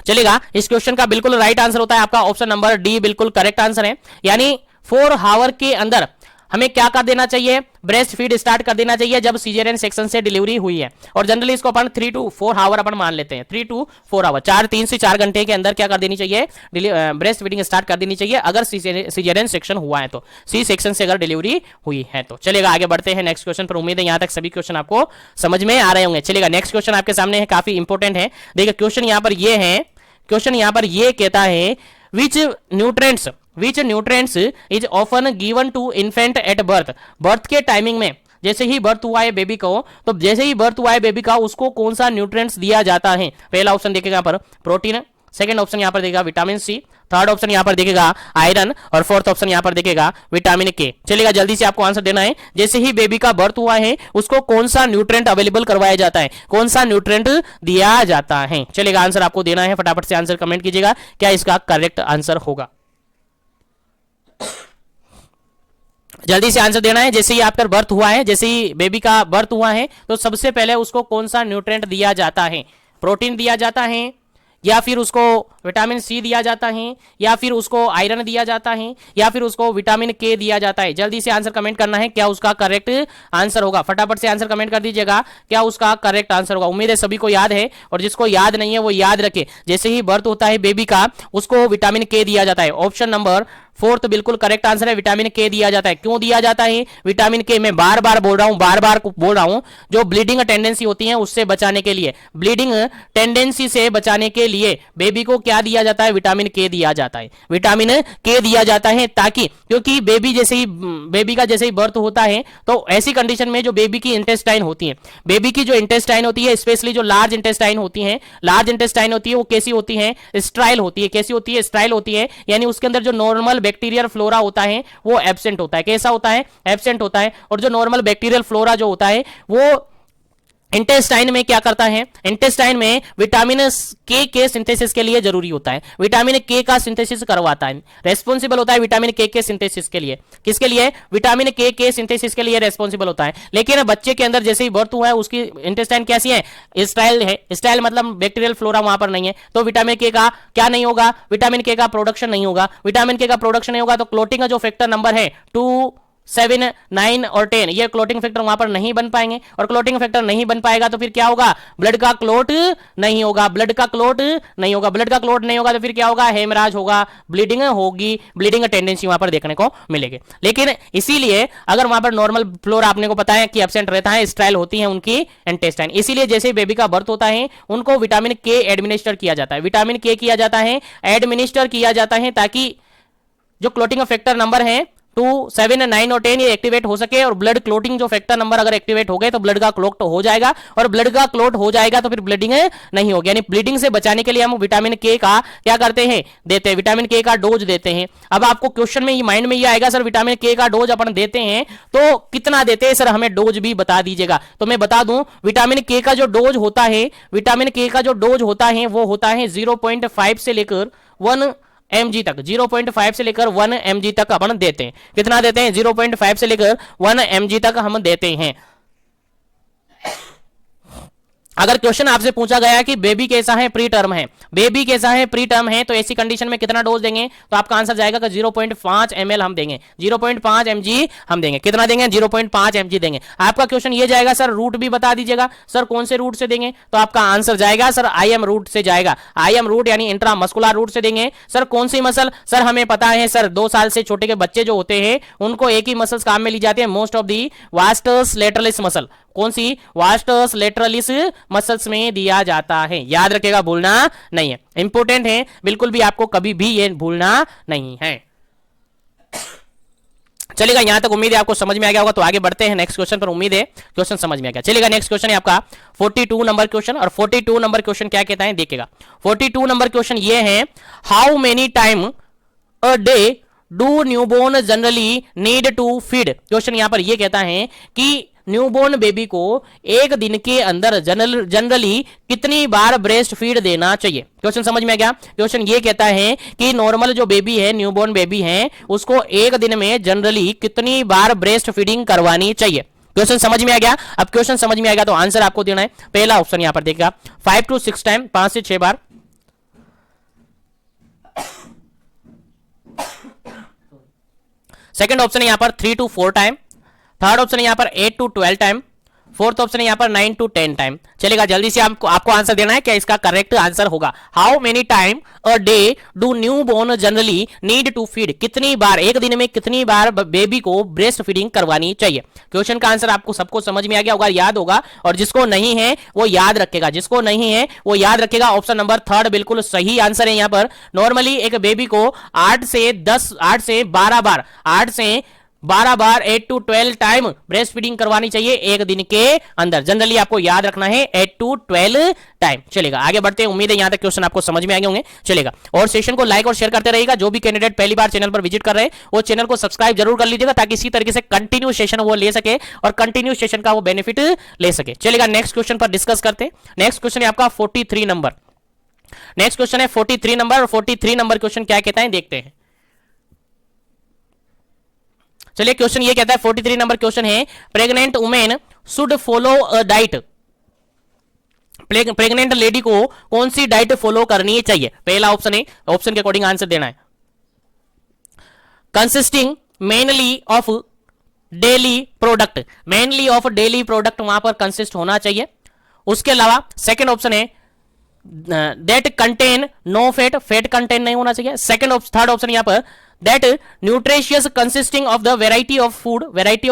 चलेगा इस क्वेश्चन का बिल्कुल राइट आंसर होता है आपका ऑप्शन नंबर डी बिल्कुल करेक्ट आंसर है। यानी 4 आवर के अंदर हमें क्या कर देना चाहिए, ब्रेस्ट फीड स्टार्ट कर देना चाहिए जब सीजेरियन सेक्शन से डिलीवरी हुई है। और जनरली इसको अपन 3 to 4 आवर अपन मान लेते हैं, 3 to 4 आवर, 3 से 4 घंटे के अंदर क्या कर देनी चाहिए, ब्रेस्ट फीडिंग स्टार्ट कर देनी चाहिए अगर सीजेरियन सेक्शन हुआ है तो, सी सेक्शन से अगर डिलीवरी हुई है तो। चलेगा आगे बढ़ते हैं नेक्स्ट क्वेश्चन पर। उम्मीद है यहां तक सभी क्वेश्चन आपको समझ में आ रहे होंगे। चलेगा नेक्स्ट क्वेश्चन आपके सामने है, काफी इंपॉर्टेंट है। देखिए क्वेश्चन यहां पर ये है, क्वेश्चन यहां पर ये कहता है which nutrients is often given to infant at birth। Birth के टाइमिंग में जैसे ही बर्थ हुआ है बेबी को, तो जैसे ही बर्थ हुआ है बेबी का उसको कौन सा न्यूट्रिएंट्स दिया जाता है। पहला ऑप्शन देखेगा यहाँ पर प्रोटीन, सेकंड ऑप्शन यहाँ पर देखेगा विटामिन सी, थर्ड ऑप्शन यहाँ पर देखेगा आयरन और फोर्थ ऑप्शन यहाँ पर देखेगा विटामिन के। चलेगा जल्दी से आपको आंसर देना है, जैसे ही बेबी का बर्थ हुआ है उसको कौन सा न्यूट्रिएंट अवेलेबल करवाया जाता है, कौन सा न्यूट्रिएंट दिया जाता है। चलेगा आंसर आपको देना है, फटाफट से आंसर कमेंट कीजिएगा क्या इसका करेक्ट आंसर होगा। जल्दी से आंसर देना है, जैसे ही आपका बर्थ हुआ है, जैसे ही बेबी का बर्थ हुआ है तो सबसे पहले उसको कौन सा न्यूट्रिएंट दिया जाता है, प्रोटीन दिया जाता है या फिर उसको विटामिन सी दिया जाता है या फिर उसको आयरन दिया जाता है या फिर उसको विटामिन के दिया जाता है। जल्दी से आंसर कमेंट करना है क्या उसका करेक्ट आंसर होगा, फटाफट से आंसर कमेंट कर दीजिएगा क्या उसका करेक्ट आंसर होगा। उम्मीद है सभी को याद है, और जिसको याद नहीं है वो याद रखे, जैसे ही बर्थ होता है बेबी का उसको विटामिन के दिया जाता है। ऑप्शन नंबर फोर्थ बिल्कुल करेक्ट आंसर है, विटामिन के दिया जाता है। क्यों दिया जाता है विटामिन के, मैं बार बार बोल रहा हूं, जो ब्लीडिंग टेंडेंसी होती है उससे बचाने के लिए, ब्लीडिंग टेंडेंसी से बचाने के लिए बेबी को क्या दिया जाता है, विटामिन के दिया जाता है, विटामिन के दिया जाता है, ताकि क्योंकि बेबी का जैसे ही बर्थ होता है तो ऐसी कंडीशन में जो बेबी की इंटेस्टाइन होती है, बेबी की जो इंटेस्टाइन होती है, स्पेशली जो लार्ज इंटेस्टाइन होती है, वो कैसी होती है, स्ट्राइल होती है। कैसी होती है, स्ट्राइल होती है, यानी उसके अंदर जो नॉर्मल बैक्टीरियल फ्लोरा होता है वो एब्सेंट होता है। कैसा होता है, एब्सेंट होता है। और जो नॉर्मल बैक्टीरियल फ्लोरा जो होता है वो इंटेस्टाइन में क्या करता है, इंटेस्टाइन में विटामिन के सिंथेसिस के लिए जरूरी होता है, विटामिन के का सिंथेसिस करवाता है, रेस्पॉन्सिबल होता है विटामिन के सिंथेसिस के लिए। किसके लिए, विटामिन के सिंथेसिस के लिए रेस्पॉन्सिबल होता है। लेकिन बच्चे के अंदर जैसे ही बर्थ हुआ है उसकी इंटेस्टाइन कैसी है, स्टाइल है, स्टाइल मतलब बैक्टीरियल फ्लोरा वहां पर नहीं है, तो विटामिन के का क्या नहीं होगा, विटामिन के का प्रोडक्शन नहीं होगा। विटामिन के का प्रोडक्शन नहीं होगा तो क्लोटिंग का जो फैक्टर नंबर है 2, 7, 9 और 10 ये क्लोटिंग फैक्टर वहां पर नहीं बन पाएंगे, और क्लोटिंग फैक्टर नहीं बन पाएगा तो फिर क्या होगा, ब्लड का क्लोट नहीं होगा, ब्लड का क्लोट नहीं होगा, ब्लड का क्लोट नहीं होगा तो फिर क्या होगा, हेमराज होगा, ब्लीडिंग होगी, ब्लीडिंग टेंडेंसी वहां पर देखने को मिलेगी। लेकिन इसीलिए अगर वहां पर नॉर्मल फ्लोर आपने को पता है कि एब्सेंट रहता है, स्ट्राइल होती है उनकी इंटेस्टाइन, इसीलिए जैसे बेबी का बर्थ होता है उनको विटामिन के एडमिनिस्टर किया जाता है, विटामिन के किया जाता है, एडमिनिस्टर किया जाता है, ताकि जो क्लोटिंग फैक्टर नंबर है 2, 7, 9 और 10 ये एक्टिवेट हो सके, और ब्लड क्लोटिंग जो फैक्टर नंबर अगर एक्टिवेट हो गए तो ब्लड का क्लोट हो जाएगा, और ब्लड का क्लोट हो जाएगा तो फिर ब्लीडिंग नहीं होगी। यानी ब्लीडिंग से बचाने के लिए हम विटामिन के का क्या करते हैं, देते हैं, विटामिन के का डोज देते हैं। अब आपको क्वेश्चन में माइंड में ये आएगा सर विटामिन के का डोज अपन देते हैं तो कितना देते हैं सर, हमें डोज भी बता दीजिएगा। तो मैं बता दूं विटामिन के का जो डोज होता है, विटामिन के का जो डोज होता है वो होता है 0.5 से लेकर 1 mg तक, 0.5 से लेकर 1 mg तक अपन देते हैं। कितना देते हैं, 0.5 से लेकर 1 mg तक हम देते हैं। अगर क्वेश्चन आपसे पूछा गया कि बेबी कैसा है, प्री टर्म है, बेबी कैसा है, प्री टर्म है, तो ऐसी कंडीशन में कितना डोज देंगे, तो आपका आंसर जाएगा कि 0.5 ml हम देंगे, 0.5 mg हम देंगे। कितना देंगे, 0.5 mg देंगे। आपका क्वेश्चन ये जाएगा सर रूट भी बता दीजिएगा, सर कौन से रूट से देंगे, तो आपका आंसर जाएगा सर IM रूट से जाएगा, IM रूट यानी इंट्रामस्कुलर रूट से देंगे। सर कौन सी मसल, सर हमें पता है सर 2 साल से छोटे के बच्चे जो होते हैं उनको एक ही मसल्स काम में ली जाती है, most of the vastus lateralis muscle. कौन सी, वास्टस लेटरलिस मसल्स में दिया जाता है, याद रखेगा, भूलना नहीं है, इंपॉर्टेंट है, बिल्कुल भी आपको कभी भी ये भूलना नहीं है। चलेगा, यहां तक उम्मीद है आपको समझ में आ गया होगा। तो आगे बढ़ते हैं नेक्स्ट क्वेश्चन पर, उम्मीद है क्वेश्चन समझ में आ गया। चलेगा, नेक्स्ट क्वेश्चन है आपका 42 नंबर क्वेश्चन, और 42 नंबर क्वेश्चन क्या कहता है देखिएगा। 42 नंबर क्वेश्चन ये है, how many time a day do newborn generally need to feed. Question यहां पर ये कहता है कि न्यूबॉर्न बेबी को एक दिन के अंदर जनरली कितनी बार ब्रेस्ट फीड देना चाहिए। क्वेश्चन समझ में आ गया। क्वेश्चन ये कहता है कि नॉर्मल जो बेबी है, न्यूबॉर्न बेबी है, उसको एक दिन में जनरली कितनी बार ब्रेस्ट फीडिंग करवानी चाहिए। क्वेश्चन समझ में आ गया। अब क्वेश्चन समझ में आ गया तो आंसर आपको देना है। पहला ऑप्शन यहां पर देखिएगा 5 to 6 टाइम, 5 से 6 बार। सेकंड ऑप्शन है यहाँ पर 3 to 4 टाइम, थर्ड ऑप्शन है यहाँ पर 8 to 12 टाइम, फोर्थ ऑप्शन है यहाँ पर 9 to 10 टाइम। चलेगा, जल्दी से आपको आंसर देना है, क्या इसका करेक्ट आंसर होगा। How many time a day do newborn generally need to feed, कितनी बार, एक दिन में कितनी बार बेबी को ब्रेस्ट फीडिंग करवानी चाहिए। क्वेश्चन का आंसर आपको सबको समझ में आ गया होगा, याद होगा, और जिसको नहीं है वो याद रखेगा, जिसको नहीं है वो याद रखेगा। ऑप्शन नंबर थर्ड बिल्कुल सही आंसर है यहाँ पर। नॉर्मली एक बेबी को 8 से 12 बार 8 to 12 टाइम ब्रेस्ट फीडिंग करवानी चाहिए एक दिन के अंदर। जनरली आपको याद रखना है 8 to 12 टाइम। चलेगा, आगे बढ़ते हैं। उम्मीद है यहां तक क्वेश्चन आपको समझ में आ गए होंगे। चलेगा, और सेशन को लाइक और शेयर करते रहिएगा। जो भी कैंडिडेट पहली बार चैनल पर विजिट कर रहे हैं वो चैनल को सब्सक्राइब जरूर कर लीजिएगा, ताकि इसी तरीके से कंटिन्यू सेशन वो ले सके और कंटिन्यू सेशन का वो बेनिफिट ले सके। चलेगा, नेक्स्ट क्वेश्चन पर डिस्कस करते हैं। नेक्स्ट क्वेश्चन है आपका 43 नंबर। नेक्स्ट क्वेश्चन है 43 नंबर, और 43 नंबर क्वेश्चन क्या कहता है देखते हैं। चलिए, क्वेश्चन ये कहता है, 43 नंबर क्वेश्चन है, pregnant women should follow a diet, pregnant lady को कौन सी डाइट फॉलो करनी चाहिए। पहला ऑप्शन है, ऑप्शन के अकॉर्डिंग आंसर देना है। Consisting mainly of daily product, mainly of daily product वहां पर कंसिस्ट होना चाहिए। उसके अलावा सेकंड ऑप्शन है that contain no fat, fat contain नहीं होना चाहिए। थर्ड ऑप्शन यहां पर that nutritious consisting of the variety of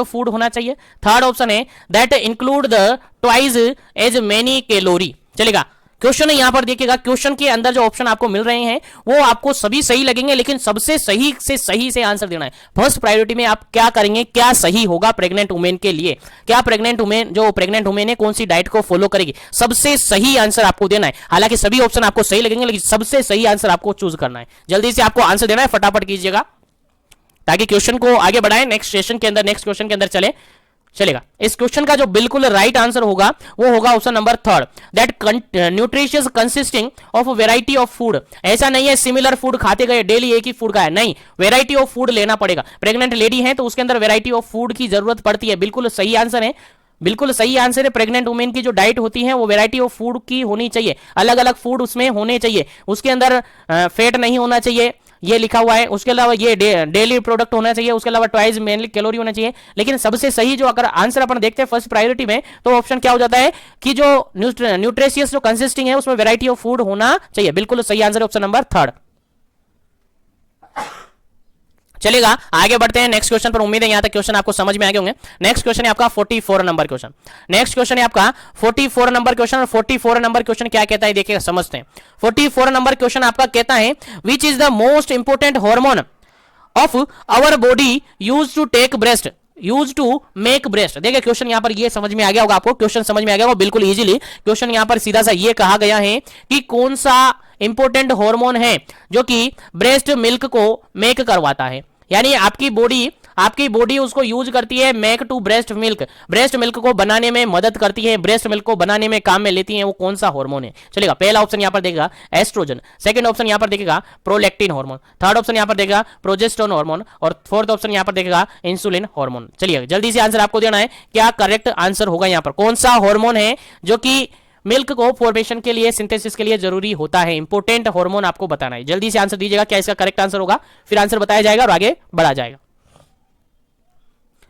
food होना चाहिए। थर्ड ऑप्शन है that include the twice as many calorie. चलेगा, क्वेश्चन यहां पर देखिएगा, क्वेश्चन के अंदर जो ऑप्शन आपको मिल रहे हैं वो आपको सभी सही लगेंगे, लेकिन सबसे सही से आंसर देना है। फर्स्ट प्रायोरिटी में आप क्या करेंगे, क्या सही होगा प्रेग्नेंट वुमेन के लिए, क्या प्रेग्नेंट वुमेन है कौन सी डाइट को फॉलो करेगी, सबसे सही आंसर आपको देना है। हालांकि सभी ऑप्शन आपको सही लगेंगे, लेकिन सबसे सही आंसर आपको चूज करना है। जल्दी से आपको आंसर देना है, फटाफट कीजिएगा ताकि क्वेश्चन को आगे बढ़ाएं, नेक्स्ट सेशन के अंदर, नेक्स्ट क्वेश्चन के अंदर चलेगा। इस क्वेश्चन का जो बिल्कुल राइट आंसर होगा वो होगा option number third, that nutritious consisting of variety of food. ऐसा नहीं है सिमिलर फूड खाते गए, डेली एक ही फूड का है, नहीं, वेराइटी ऑफ फूड लेना पड़ेगा। प्रेग्नेंट लेडी है तो उसके अंदर वेराइटी ऑफ फूड की जरूरत पड़ती है। बिल्कुल सही आंसर है, बिल्कुल सही आंसर है। प्रेग्नेंट वुमेन की जो डाइट होती है वो वेराइटी ऑफ फूड की होनी चाहिए, अलग अलग फूड उसमें होने चाहिए। उसके अंदर फैट नहीं होना चाहिए, ये लिखा हुआ है। उसके अलावा ये डेली प्रोडक्ट होना चाहिए, उसके अलावा ट्वाइस मेनली कैलोरी होना चाहिए। लेकिन सबसे सही जो अगर आंसर अपन देखते हैं फर्स्ट प्रायोरिटी में, तो ऑप्शन क्या हो जाता है कि जो न्यूट्रिशियस जो कंसिस्टिंग है उसमें वेराइटी ऑफ फूड होना चाहिए। बिल्कुल सही आंसर ऑप्शन नंबर थर्ड। चलेगा, आगे बढ़ते हैं नेक्स्ट क्वेश्चन पर। उम्मीद है यहां तक क्वेश्चन आपको समझ में आ गए होंगे। नेक्स्ट क्वेश्चन है आपका 44 नंबर क्वेश्चन। नेक्स्ट क्वेश्चन है आपका 44 नंबर क्वेश्चन, और 44 नंबर क्वेश्चन क्या कहता है देखिए, समझते हैं। 44 नंबर क्वेश्चन आपका कहता है, which is the most important hormone of our body use to take breast, use to make breast. देखिए क्वेश्चन यहां पर ये समझ में आ गया होगा आपको, क्वेश्चन समझ में आ गया होगा बिल्कुल इजीली। क्वेश्चन यहां पर सीधा सा ये कहा गया है कि कौन सा इंपोर्टेंट हार्मोन है जो कि ब्रेस्ट मिल्क को मेक करवाता है, यानी आपकी बॉडी उसको यूज करती है मेक टू ब्रेस्ट मिल्क को बनाने में मदद करती है, ब्रेस्ट मिल्क को बनाने में काम में लेती है। वो कौन सा हार्मोन है। चलेगा, पहला ऑप्शन यहां पर देखेगा एस्ट्रोजन, सेकंड ऑप्शन यहां पर देखेगा प्रोलैक्टिन हार्मोन, थर्ड ऑप्शन यहां पर देखेगा प्रोजेस्टेरोन हार्मोन, और फोर्थ ऑप्शन यहां पर देखेगा इंसुलिन हार्मोन। चलिए जल्दी से आंसर आपको देना है, क्या करेक्ट आंसर होगा यहां पर, कौन सा हार्मोन है जो कि मिल्क को फॉर्मेशन के लिए, सिंथेसिस के लिए जरूरी होता है। इंपोर्टेंट हार्मोन आपको बताना है। जल्दी से आंसर दीजिएगा, क्या इसका करेक्ट आंसर होगा, फिर आंसर बताया जाएगा और आगे बढ़ा जाएगा।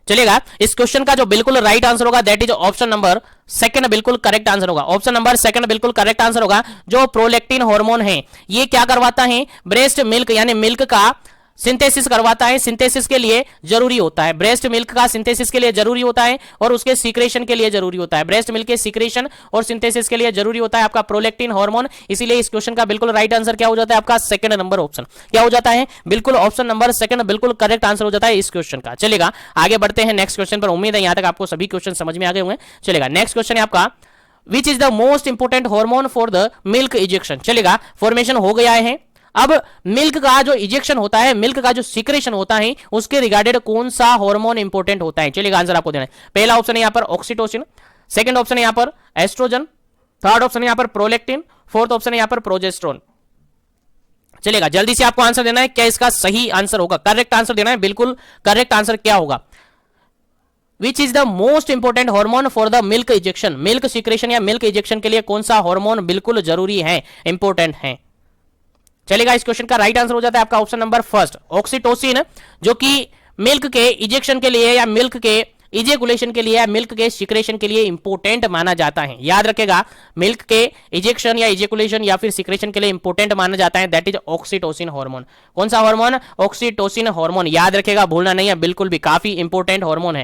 चलेगा, इस क्वेश्चन का जो बिल्कुल राइट आंसर होगा that is option number second, बिल्कुल करेक्ट आंसर होगा। ऑप्शन नंबर सेकंड बिल्कुल करेक्ट आंसर होगा। जो प्रोलैक्टिन हार्मोन है ये क्या करवाता है, ब्रेस्ट मिल्क यानी मिल्क का सिंथेसिस करवाता है, सिंथेसिस के लिए जरूरी होता है। ब्रेस्ट मिल्क का सिंथेसिस के लिए जरूरी होता है और उसके सीक्रेशन के लिए जरूरी होता है। ब्रेस्ट मिल्क के सीक्रेशन और सिंथेसिस के लिए जरूरी होता है आपका प्रोलैक्टिन हार्मोन। इसीलिए इस क्वेश्चन का बिल्कुल राइट आंसर क्या हो जाता है आपका सेकंड नंबर ऑप्शन। क्या हो जाता है, बिल्कुल ऑप्शन नंबर सेकंड बिल्कुल करेक्ट आंसर हो जाता है इस क्वेश्चन का। चलेगा, आगे बढ़ते हैं नेक्स्ट क्वेश्चन पर। उम्मीद है यहां तक आपको सभी क्वेश्चन समझ में आ गए होंगे। चलेगा, नेक्स्ट क्वेश्चन है आपका, विच is the most important hormone for the milk ejection. चलेगा, फॉर्मेशन हो गया है, अब मिल्क का जो इजेक्शन होता है, मिल्क का जो सीक्रेशन होता है, उसके रिगार्डेड कौन सा हार्मोन इंपोर्टेंट होता है। चलिए आंसर आपको देना है। पहला ऑप्शन है यहां पर ऑक्सीटोसिन, सेकंड ऑप्शन है यहां पर एस्ट्रोजन, थर्ड ऑप्शन है यहां पर प्रोलैक्टिन, फोर्थ ऑप्शन है यहां पर प्रोजेस्टेरोन। चलेगा, जल्दी से आपको आंसर देना है, क्या इसका सही आंसर होगा, करेक्ट आंसर देना है। बिल्कुल करेक्ट आंसर क्या होगा, विच is the most important hormone for the milk ejection. Milk secretion या मिल्क इजेक्शन के लिए कौन सा हार्मोन बिल्कुल जरूरी है, इंपोर्टेंट है। चलेगा, इस क्वेश्चन का राइट आंसर हो जाता है आपका ऑप्शन नंबर फर्स्ट ऑक्सीटोसिन, जो कि मिल्क के इजेक्शन के लिए या मिल्क के इजेकुलेशन के लिए या मिल्क के सिक्रेशन के लिए इंपोर्टेंट माना जाता है। याद रखेगा, मिल्क के इजेक्शन या इजेकुलेशन या फिर सिक्रेशन के लिए इंपोर्टेंट माना जाता है, दैट इज ऑक्सीटोसिन हार्मोन। कौन सा हार्मोन? Oxytocin hormone. याद रखेगा, भूलना नहीं है बिल्कुल भी, काफी इंपोर्टेंट हार्मोन है।